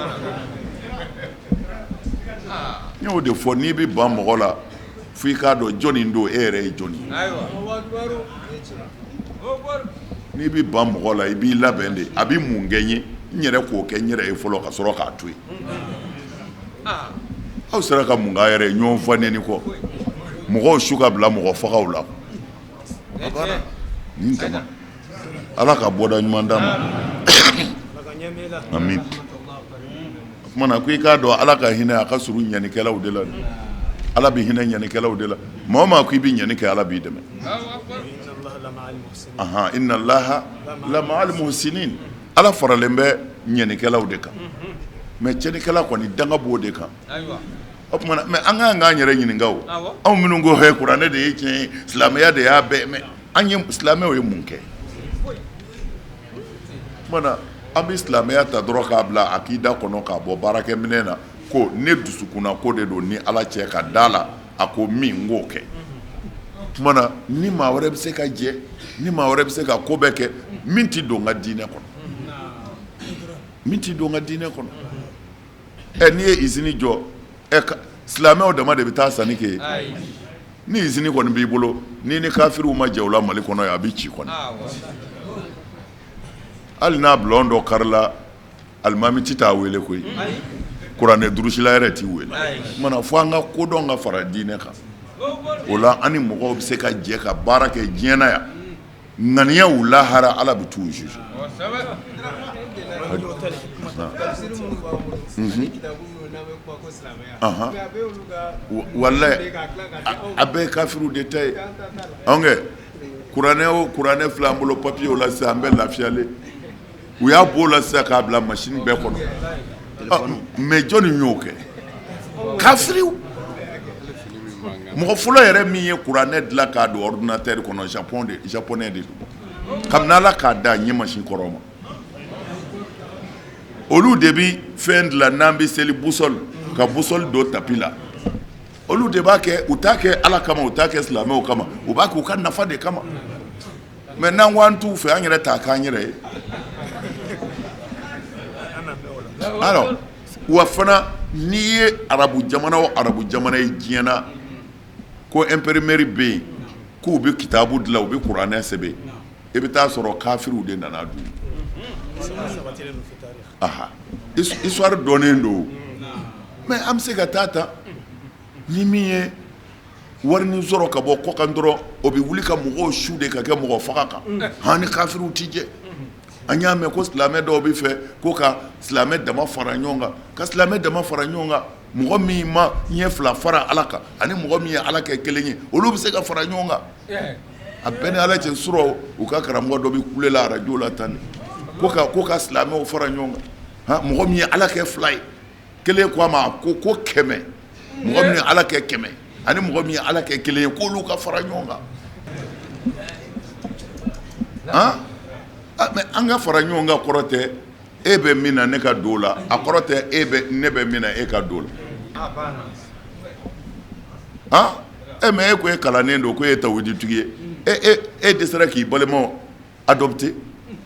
n y'o de fɔ n'i bɛ ban mɔgɔ la fo i k'a dɔn jɔnni don e yɛrɛ ye jɔnni n'i bɛ ban mɔgɔ la i b'i labɛn de a bɛ mun kɛ n ye n yɛrɛ k'o kɛ n yɛrɛ ye fɔlɔ ka sɔrɔ k'a to yen aw sera ka mun k'a yɛrɛ ye ɲɔgɔn fa nɛni kɔ mɔgɔw su ka bila mɔgɔ fagaw la a banna nin kama ala ka bɔda ɲuman d'an ma amin o tuma na ko i k'a dɔn ala ka hinɛ a ka surun ɲanikɛlaw de la ala bɛ hinɛ ɲanikɛlaw de la maa o maa ko i bɛ ɲani kɛ ala b'i dɛmɛ inna allaha la ma'al muhsinin ala faralen bɛ ɲanikɛlaw de kan mɛ cɛnikɛla kɔni danga b'o de kan o tuma na mɛ an k'an k'an yɛrɛ ɲininka o anw minnu ko hɛ kuranɛ de ye tiɲɛ ye silamɛya de y'a bɛɛ mɛ an ye silamɛw ye mun kɛ o tuma na an bɛ silamɛya ta dɔrɔn k'a bila akida kɔnɔ k'a bɔ baarakɛminɛn na ko ne dusukunna ko de don ni ala cɛ ka da la a ko min n k'o kɛ tuma na ni maa wɛrɛ bɛ se ka jɛ ni maa wɛrɛ bɛ se ka ko bɛɛ kɛ min tɛ don n ka diinɛ kɔnɔ min tɛ don n ka diinɛ kɔnɔ n'i ye izini jɔ silamɛw dama de bɛ taa sanni kɛ ni izini kɔni b'i bolo ni kafiriw ma jɛ o la mali kɔnɔ yan a bɛ ci kɔni hali n'a bulon dɔ karila alimami tɛ taa wele koyi kuranɛ durusila yɛrɛ t'i wele mana fo an ka kodɔn ka fara diinɛ kan o la an ni mɔgɔw bɛ se ka jɛ ka baara kɛ diɲɛ na yan ŋaniyaw lahara ala bɛ t'u juge walayi a bɛɛ ye kafiriw de ta ye anw kɛ kuranɛ o kuranɛ filɛ an bolo papiyew la sisan an bɛ lafiyalen u y'a b'o la sisan k'a bila masini bɛɛ kɔnɔ mɛ jɔnni y'o kɛ kafiriw mɔgɔ fɔlɔ yɛrɛ min ye kuranɛ dilan k'a don ordinateur kɔnɔ japonais de don kabini ala k'a da ɲɛ masini kɔrɔ ma olu de bɛ fɛn dilan n'an bɛ seli busol ka busol don tapi la olu de b'a kɛ u t'a kɛ ala kama u t'a kɛ silamɛw kama u b'a kɛ u ka nafa de kama mɛ n'an ko an t'u fɛ an yɛrɛ t'a k'an yɛrɛ ye alors wa fana n'i ye arabu jamana o arabu jamana ye diɲɛ na ko imprimeur bɛ yen k'u bɛ kitabu dilan u bɛ kuranɛ sɛbɛn i bɛ taa sɔrɔ kafiriw de nana dun histoire dɔnnen don mɛ an bɛ se ka taa ta ni min ye warini sɔrɔ ka bɔ kɔkan dɔrɔn o bɛ wuli ka mɔgɔw su de ka kɛ mɔgɔ faga kan han ni kafiriw tɛ jɛ an y'a mɛn ko silamɛ dɔw bɛ fɛ ko ka silamɛ dama fara ɲɔgɔn kan ka silamɛ dama fara ɲɔgɔn kan mɔgɔ min ma ɲɛ fila fara ala kan ani mɔgɔ min ye ala kɛ kelen ye olu bɛ se ka fara ɲɔgɔn kan a bɛɛ ni ala cɛ sɔrɔ u ka karamɔgɔ dɔ bɛ kulela arajo la tan ko ka silamɛw fara ɲɔgɔn kan mɔgɔ min ye ala kɛ 2 ye kelen ko a ma ko 100 mɔgɔ min ye ala kɛ 100 ani mɔgɔ min ye ala kɛ 1 ye k'olu ka fara ɲɔgɔn kan mais an ka fara ɲɔgɔn kan kɔrɔ tɛ e bɛ min na ne ka don la a kɔrɔ tɛ ne bɛ min na e ka don la mais e ko e kalannen don ko e tawhiditigi ye e dɛsɛra k'i balimaw adopter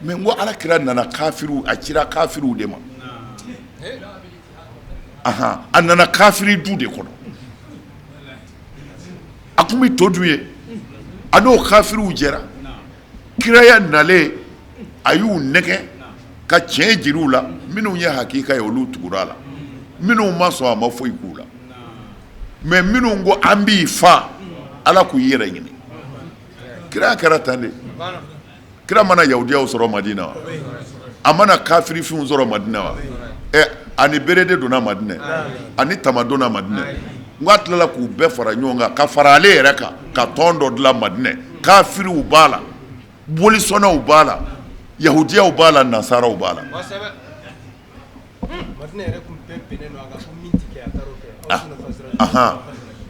mais n ko ala kira nana kafiriw a cira kafiriw de ma a nana kafiri du de kɔnɔ a tun bɛ to dun ye a n'o kafiriw jɛra kiraya nalen a y'u nɛgɛ ka tiɲɛ jiriw la minnu ye hakika ye olu tugura a la minnu ma sɔn a ma foyi k'u la mais minnu ko an b'i fa ala k'u yɛrɛ ɲini kira kɛra tan de kira mana yahudiyaw sɔrɔ madina wa a mana kafirifinw sɔrɔ madina wa ani berede donna madina ani tama donna madina n k'a tilala k'u bɛɛ fara ɲɔgɔn kan ka fara ale yɛrɛ kan ka tɔn dɔ dilan madina kafiriw b'a la bolisɔnnaw b'a la yahudiyaw b'a la nasaraw b'a la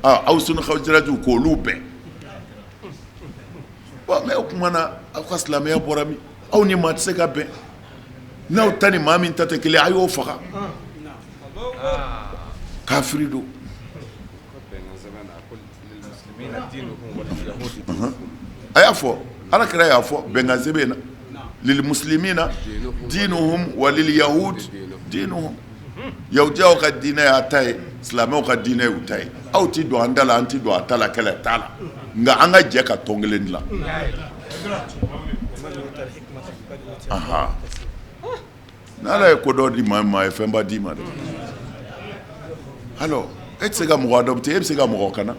aw sunu khawjiraju k'olu bɛn mais o kuma na aw ka silamɛya bɔra min aw ni maa tɛ se ka bɛn n'aw ta ni maa min ta tɛ kelen a y'o faga kafiri don a y'a fɔ ala kira y'a fɔ bɛnkan sɛbɛn na lil muslimina diinuhum wa lil yahud diinuhum yahudiyaw ka diinɛ y'a ta ye silamɛw ka diinɛ y'u ta ye aw ti don an da la an ti don a ta la kɛlɛ t'a la nka an ka jɛ ka tɔn kelen dilan n'ala ye ko dɔ di maa ma a ye fɛnba d'i ma dɛ alors e tɛ se ka mɔgɔ adopter e bɛ se ka mɔgɔ kana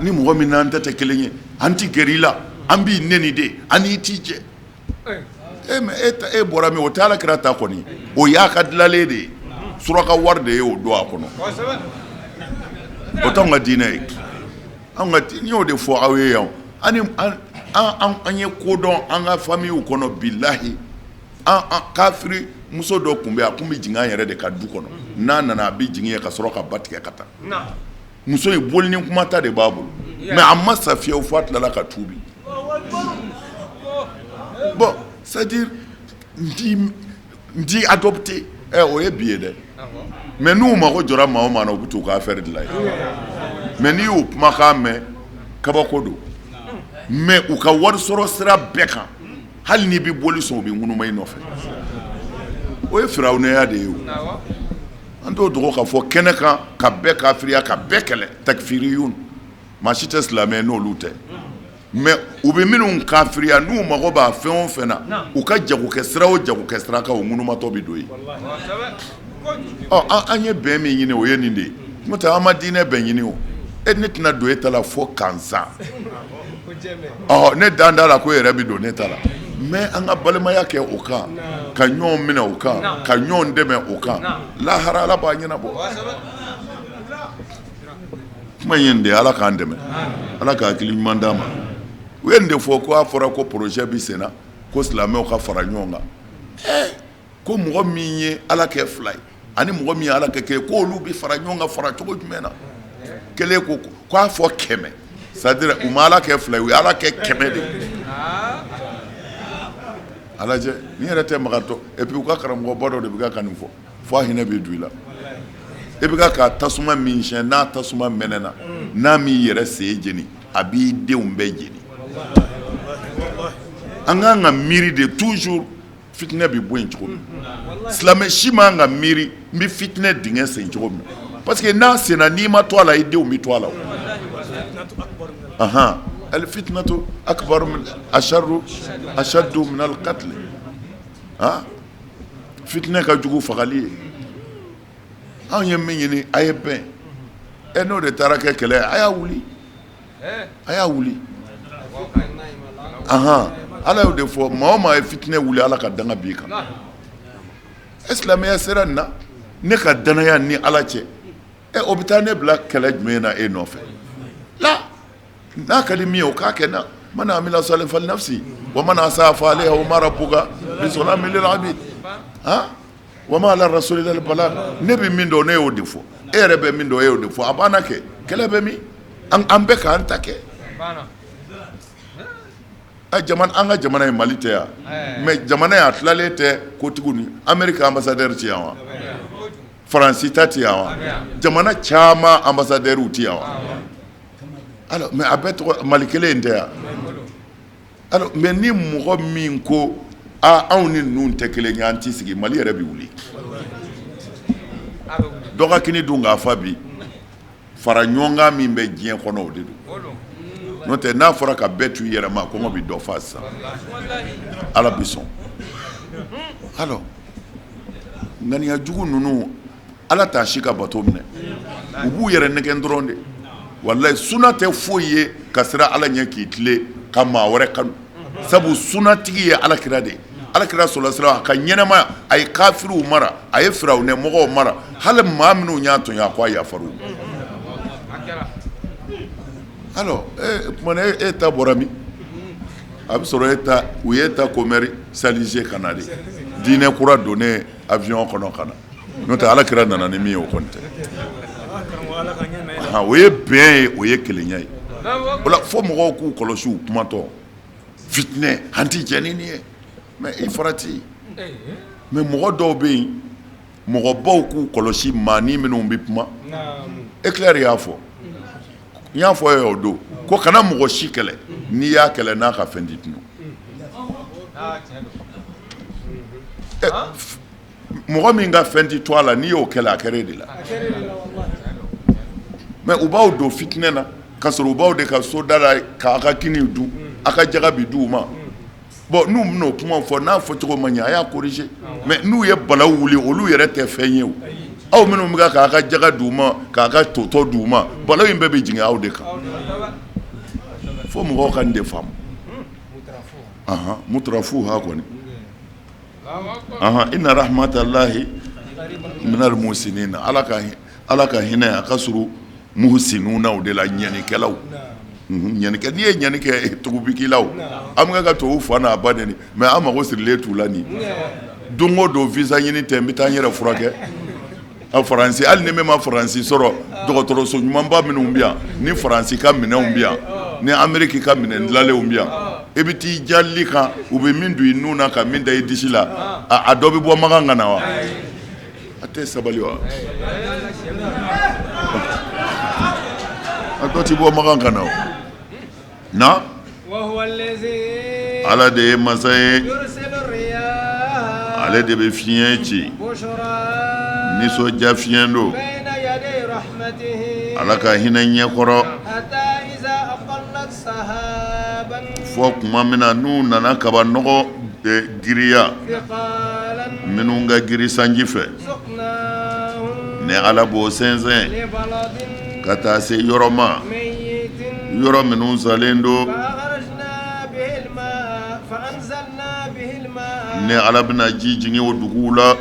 ni mɔgɔ min n'an ta tɛ kelen ye an ti gɛrɛ i la an b'i nɛni de an n'i t'i jɛ mais e bɔra min o tɛ ala kira ta kɔni o y'a ka dilanlen de ye suraka wari de ye o don a kɔnɔ o t'anw ka diinɛ ye anw ka n y'o de fɔ aw ye yan an ye ko dɔn an ka famille kɔnɔ bilahi kafiri muso dɔ tun bɛ a tun bɛ jigin an yɛrɛ de ka du kɔnɔ n'a nana a bɛ jigin ye ka sɔrɔ ka ba tigɛ ka taa muso in boli ni kuma ta de b'a bolo mais a ma sa fiyewu fo a tilala ka tuubi bon c'est à dire n t'i adopté o ye bi ye dɛ mais n'u mago jɔra maa o maa na u bɛ t'u ka affaire dilan ye mais n'i y'u kumakan mɛn kabako don mais u ka wari sɔrɔ sira bɛɛ kan hali n'i bɛ boli sɔn u bɛ ŋunuma i nɔfɛ o ye firawunɛya de ye o an t'o dogo k'a fɔ kɛnɛ kan ka bɛɛ kafiriya ka bɛɛ kɛlɛ takfiriyun maa si tɛ silamɛ n'olu tɛ mais u bɛ minnu kafiriya n'u mago b'a fɛn o fɛn na u ka jagokɛ sira o jagokɛ sira kan o ŋunumatɔ bɛ don yen an ye bɛn min ɲini o ye nin de ye n'o tɛ an ma diinɛ bɛn ɲini o ne tɛna don e ta la fo kansan ne dan da la ko e yɛrɛ bɛ don ne ta la mais an ka balimaya kɛ o kan ka ɲɔgɔn minɛ o kan ka ɲɔgɔn dɛmɛ o kan lahara ala b'a ɲɛnabɔ kuma in ye nin de ye ala k'an dɛmɛ ala ka hakili ɲuman d'an ma u ye nin de fɔ ko a fɔra ko projet bi sen na ko silamɛw ka fara ɲɔgɔn kan ko mɔgɔ min ye ala kɛ 2 ye ani mɔgɔ min ye ala kɛ 1 ko olu bi fara ɲɔgɔn kan fara cogo jumɛn na kelen ko k'a fɔ 100 c'est à dire u ma ala kɛ 2 ye u ye ala kɛ 100 de a lajɛ ni yɛrɛ tɛ maga tɔ et puis u ka karamɔgɔba dɔ de bɛ ka nin fɔ fo a hinɛ bɛ don i la e bɛ ka tasuma min siyɛn n'a tasuma mɛnɛna n'a m'i yɛrɛ sen jeni a b'i denw bɛɛ jeni an k'an ka miiri de toujours fitinɛ bɛ bɔ yen cogo min silamɛ si man ka miiri n bɛ fitinɛ dingɛ sen cogo min parce que n'a senna n'i ma to a la i denw bɛ to a la الفتنة أكبر من أشد من القتل فتنة كجوجو فغالية أن يميني أي بين إنه ده ترى كلا أيا ولي ala y'o de fɔ maa o maa ye fitinɛ wuli ala ka danga b'i kan silamɛya sera nin na ne ka danaya ni ala cɛ o bɛ taa ne bila kɛlɛ jumɛn na e nɔfɛ la n'a ka di min ye o k'a kɛ na man amila salihan falinafsi wa man asaa fa alayha wa ma rabbuka bizalamin lil abid wa ma ala rasuli illa al-balagh. Ne bɛ min dɔn ne y'o de fɔ, e yɛrɛ bɛ min dɔn e y'o de fɔ, a banna kɛ, kɛlɛ bɛ min? an bɛɛ k'an ta kɛ. Jamana, an ka jamana ye Mali tɛ yan, mais jamana y'a tilalen tɛ kotigiw ni Amérique ambassadeur ti yan wa, Faransi ta ti yan wa, jamana caman ambassadeur ti yan wa. Alors mais a bɛɛ tɔgɔ Mali kelen in tɛ yan. Alors mais ni mɔgɔ min ko anw ni ninnu tɛ kelen ye, an t'i sigi, Mali yɛrɛ bɛ wuli. Dɔ ka kini dun k'a fa bi, fara ɲɔgɔn kan min bɛ diɲɛ kɔnɔ o de don. N'o tɛ n'a fɔra ka bɛɛ tu i yɛrɛ ma, kɔngɔ bɛ dɔ fa sisan. Ala bɛ sɔn. Alors ŋaniya jugu ninnu, Ala t'a si ka bato minɛ, u b'u yɛrɛ nɛgɛn dɔrɔn de. Wallahi suna tɛ foyi ye ka siran Ala ɲɛ k'i tile ka maa wɛrɛ kanu, sabu sunatigi ye Alakira de ye. Alakira sallallahu alaihi wasallam a ka ɲɛnɛmaya a ye kafiriw mara, a ye firawunɛ mɔgɔw mara, hali maa minnu y'a tɔɲɔ a ko a yafar'u. Alors kumana e ta bɔra min? A bɛ sɔrɔ u ye ta commercialiser ka na de, diinɛ kura donnen avion kɔnɔ ka na, n'o tɛ Alakira nana ni min ye o kɔni tɛ. O ye bɛn ye, o ye kelenya ye. O la fo mɔgɔw k'u kɔlɔsi u kumatɔ, fitinɛ an ti jɛ ni nin ye, mais i farati. Mais mɔgɔ dɔw bɛ yen, mɔgɔbaw k'u kɔlɔsi maa ni minnu bɛ kuma. Éclair y'a fɔ. N y'a fɔ ye o don ko kana mɔgɔ si kɛlɛ n'i y'a kɛlɛ n'a ka fɛn t'i tunun. Mɔgɔ min ka fɛn t'i to a la n'i y'o kɛlɛ a kɛra e de la. Mais u b'aw don fitinɛ na ka sɔrɔ u b'aw de ka so da la k'a ka kini dun, a ka jaga bi d'u ma. Bon n'u bɛn'o kuma fɔ n'a fɔcogo ma ɲɛ a y'a corriger, mais n'u ye balawu wuli olu yɛrɛ tɛ fɛn ye o. Aw minnu bɛ k'a ka jaga d'u ma, k'a ka totɔ d'u ma, balawu in bɛɛ bɛ jigin aw de kan. Fo mɔgɔw ka nin de faamu. Mutarafu ha kɔni. Inna rahmatallahi minal muhsinin. Ala ka hinɛ a ka surun muhsinunaw de la, ɲɛnikɛlaw. Ɲɛnikɛ n'i ye ɲɛni kɛ tugubikilaw, an bɛ ka tubabu fa n'a ba neni, mais an mago sirilen t'u la nin. Don o don visa ɲini tɛ n bɛ taa n yɛrɛ furakɛ. Faransi, hali ni min ma Faransi sɔrɔ, dɔgɔtɔrɔso ɲumanba minnu bɛ yan, ni Faransi ka minɛnw bɛ yan, ni Amérique ka minɛn dilanlenw bɛ yan, i bɛ t'i jalili kan, u bɛ min don i nun na ka min da i disi la, a dɔ bɛ bɔ magan ka na wa? A tɛ sabali wa? A dɔ tɛ bɔ magan ka na o. Na? Ala de ye masa ye, ale de bɛ fiɲɛ ci. Nisɔndiya fiɲɛ don, Ala ka hinɛ ɲɛkɔrɔ, fɔ tuma min na n'u nana kaba nɔgɔ giriya, minnu ka giri sanji fɛ, ni Ala b'o sɛnsɛn ka taa se yɔrɔ ma, yɔrɔ minnu salen don, ni Ala bɛna ji jigin o duguw la,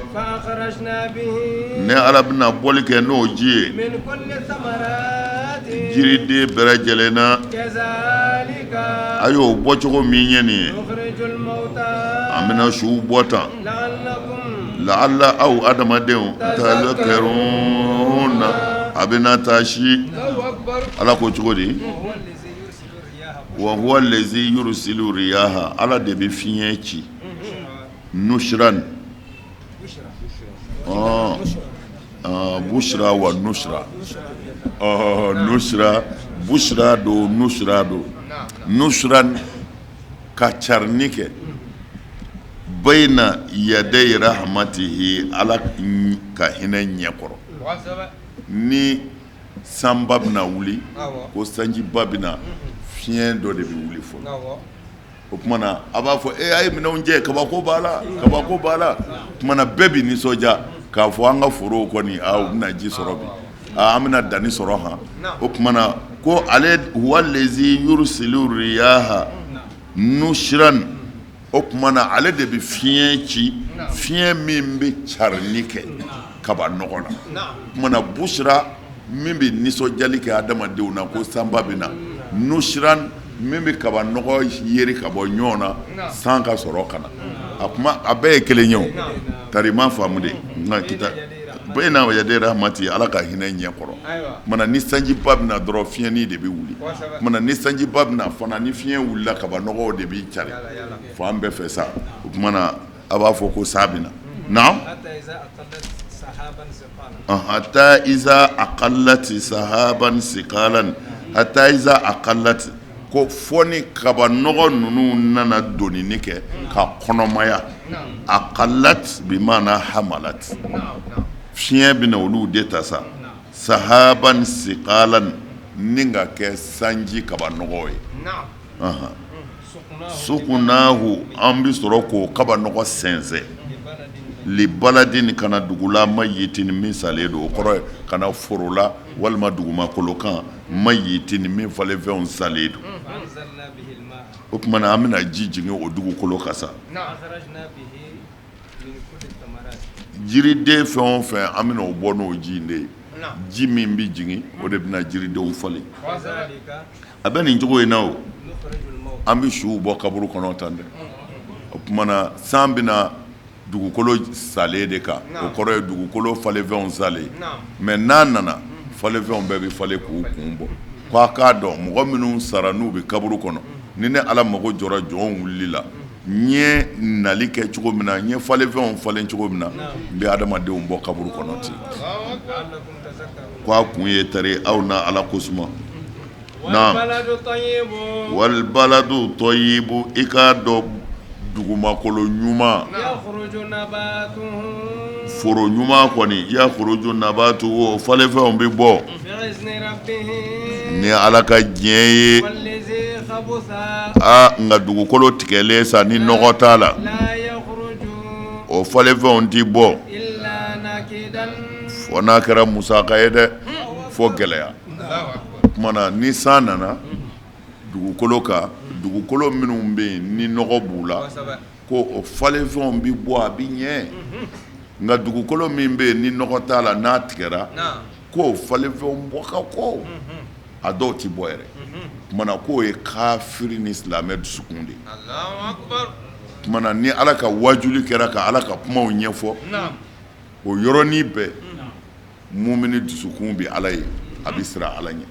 ni Ala bɛna bɔli kɛ n'o ji ye, jiriden bɛɛ lajɛlen na, a y'o bɔcogo min ye nin ye, an bɛna suw bɔ tan, la'alla aw adamadenw tadhakkaruna, a bɛna taa si, Ala ko cogo di? Wa huwa allazi yursilu riyaha, Ala de bɛ fiɲɛ ci, nushran, bushra wa nushra, nushra, bushra do, nushra do, nushran ka carni kɛ bayna yaday rahmatihi, Ala ka hinɛ ɲɛkɔrɔ. Ni sanba bɛna wuli, ko sanjiba bɛna, fiɲɛ dɔ de bɛ wuli fɔlɔ. O kumana a b'a fɔ a ye minɛnw jɛ, kabako b'a la, kabako b'a la. O kumana bɛɛ bɛ nisɔndiya k'a fɔ an ka forow kɔni u bɛna ji sɔrɔ bi, an bɛna danni sɔrɔ han. O kumana ko ale huwa allazi yursilu riyaha nushran, o kumana ale de bɛ fiɲɛ ci, fiɲɛ min bɛ carini kɛ kaba nɔgɔ la. O kumana bushra min bɛ nisɔndiyali kɛ adamadenw na ko sanba bɛ na, nushran min bɛ kaba nɔgɔ yeri ka bɔ ɲɔgɔn na san ka sɔrɔ ka na a bɛɛ ye kelen ye o tari ma faamu de nka kita bɛɛ n'a wajade rahmati ala ka hinɛ ɲɛ kɔrɔ mana ni sanjiba bɛna dɔrɔn fiɲɛni de bɛ wuli mana ni sanjiba bɛna fana ni fiɲɛ wulila kaba nɔgɔw de bɛ cari fan bɛɛ fɛ sa o kumana a b'a fɔ ko sa bɛna na hatta iza aqallati sahaban siqalan hatta iza aqallati ko foni kaba nɔgɔ ninnu nana donini kɛ ka kɔnɔmaya aqallat bi maana hamalat fiɲɛ bɛna olu de ta sa sahaban siqalan ni ka kɛ sanji kaba nɔgɔ ye sukunahu an bɛ sɔrɔ k'o kaba nɔgɔ sɛnsɛn li baladin kana dugula mayitin min salen don o kɔrɔ ye kana forola walima dugumakolo kan mayitin min falenfɛnw salen don o tuma na an bɛna ji jigin o dugukolo kan sa jiriden fɛn o fɛn an bɛna o bɔ n'o ji in de ye ji min bɛ jigin o de bɛna jiridenw falen a bɛ nin cogo in na o an bɛ suw bɔ kaburu kɔnɔ tan dɛ o tuma na san bɛna dugukolo salen de kan o kɔrɔ ye dugukolo falenfɛnw salen mɛ n'a nana falenfɛnw bɛɛ bɛ falen k'u kun bɔ k'a k'a dɔn mɔgɔ minnu sara n'u bɛ kaburu kɔnɔ ni ne ala mago jɔra jɔnw wulili la n ye nali kɛ cogo min na n ye falenfɛnw falen cogo min na n bɛ adamadenw bɔ kaburu kɔnɔ ten k'a kun ye tari aw na ala kosuma walbaladu tɔyibu i k'a dɔn dugumakolo ɲuman foro ɲuman kɔni yakhruju nabatuhu falenfɛnw bɛ bɔ ni ala ka diɲɛ ye nka dugukolo tigɛlen sa ni nɔgɔ t'a la o falenfɛnw ti bɔ fo n'a kɛra musaka ye dɛ fo gɛlɛya kumana ni san nana dugukolo kan dugukolo minnu bɛ yen ni nɔgɔ b'u la ko o falenfɛnw bi bɔ a bi ɲɛ nka dugukolo min bɛ yen ni nɔgɔ t'a la n'a tigɛra ko o falenfɛnw bɔ ka kɔ a dɔw ti bɔ yɛrɛ kumana k'o ye kafiri ni silamɛ dusukun de kumana ni ala ka wajuli kɛra ka ala ka kumaw ɲɛfɔ o yɔrɔnin bɛɛ mumini dusukun bɛ ala ye a bɛ siran ala ɲɛ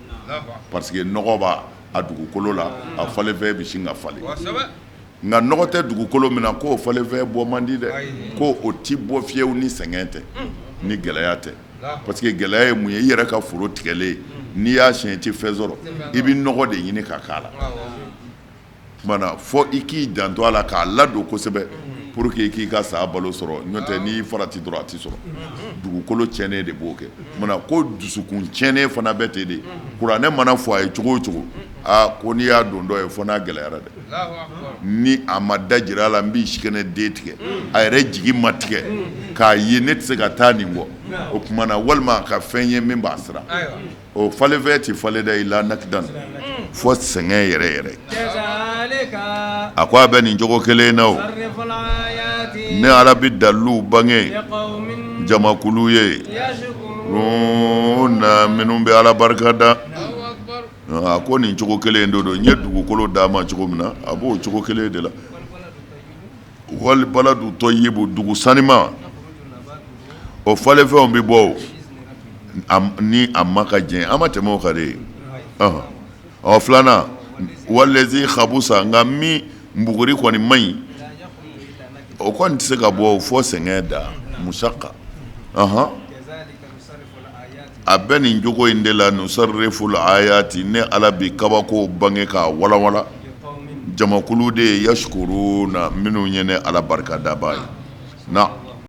parce que nɔgɔ b'a a dugukolo la a falenfɛn bɛ sin ka falen nka nɔgɔ tɛ dugukolo min na k'o falenfɛn bɔ man di dɛ ko o ti bɔ fiyewu ni sɛgɛn tɛ ni gɛlɛya tɛ parce que gɛlɛya ye mun ye i yɛrɛ ka foro tigɛlen n'i y'a siɲɛ i tɛ fɛn sɔrɔ i bɛ nɔgɔ de ɲini ka k'a la kumana fɔ i k'i janto a la k'a ladon kosɛbɛ pour que i k'i ka saya balo sɔrɔ n'o tɛ n'i farati dɔrɔn a ti sɔrɔ dugukolo tiɲɛnen de b'o kɛ kumana ko dusukun tiɲɛnen fana bɛ ten de kuranɛ mana fɔ a ye cogo o cogo ko n'i y'a don dɔ ye fo n'a gɛlɛyara dɛ ni a ma da jira a la n b'i sikɛnɛ den tigɛ a yɛrɛ jigi ma tigɛ k'a ye ne tɛ se ka taa nin kɔ o kumana walima a ka fɛn ye min b'a siran o falenfɛn ti falen dɛ i la nakidan fo sɛgɛn yɛrɛ yɛrɛ a ko a bɛ nin cogo kelen na o ne ala bɛ dalilu bange jamakulu ye na minnu bɛ ala barika da a ko nin cogo kelen do n ye dugukolo d'a ma cogo min na a b'o cogo kelen de la wali baladu tɔyibu dugu sanima o falenfɛnw bɛ bɔ ni a ma ka jɛn an ma tɛmɛ o kan de ɔ filanan walezi khabusa nka min mbuguri kɔni man ɲi o kɔni tɛ se ka bɔ fo sɛgɛn da musaka a bɛ nin jogo in de la nusarriful ayati ne ala bi kabako bange k'a walawala jamakulu de ye yashkuruna minnu ye ne ala barika daba ye na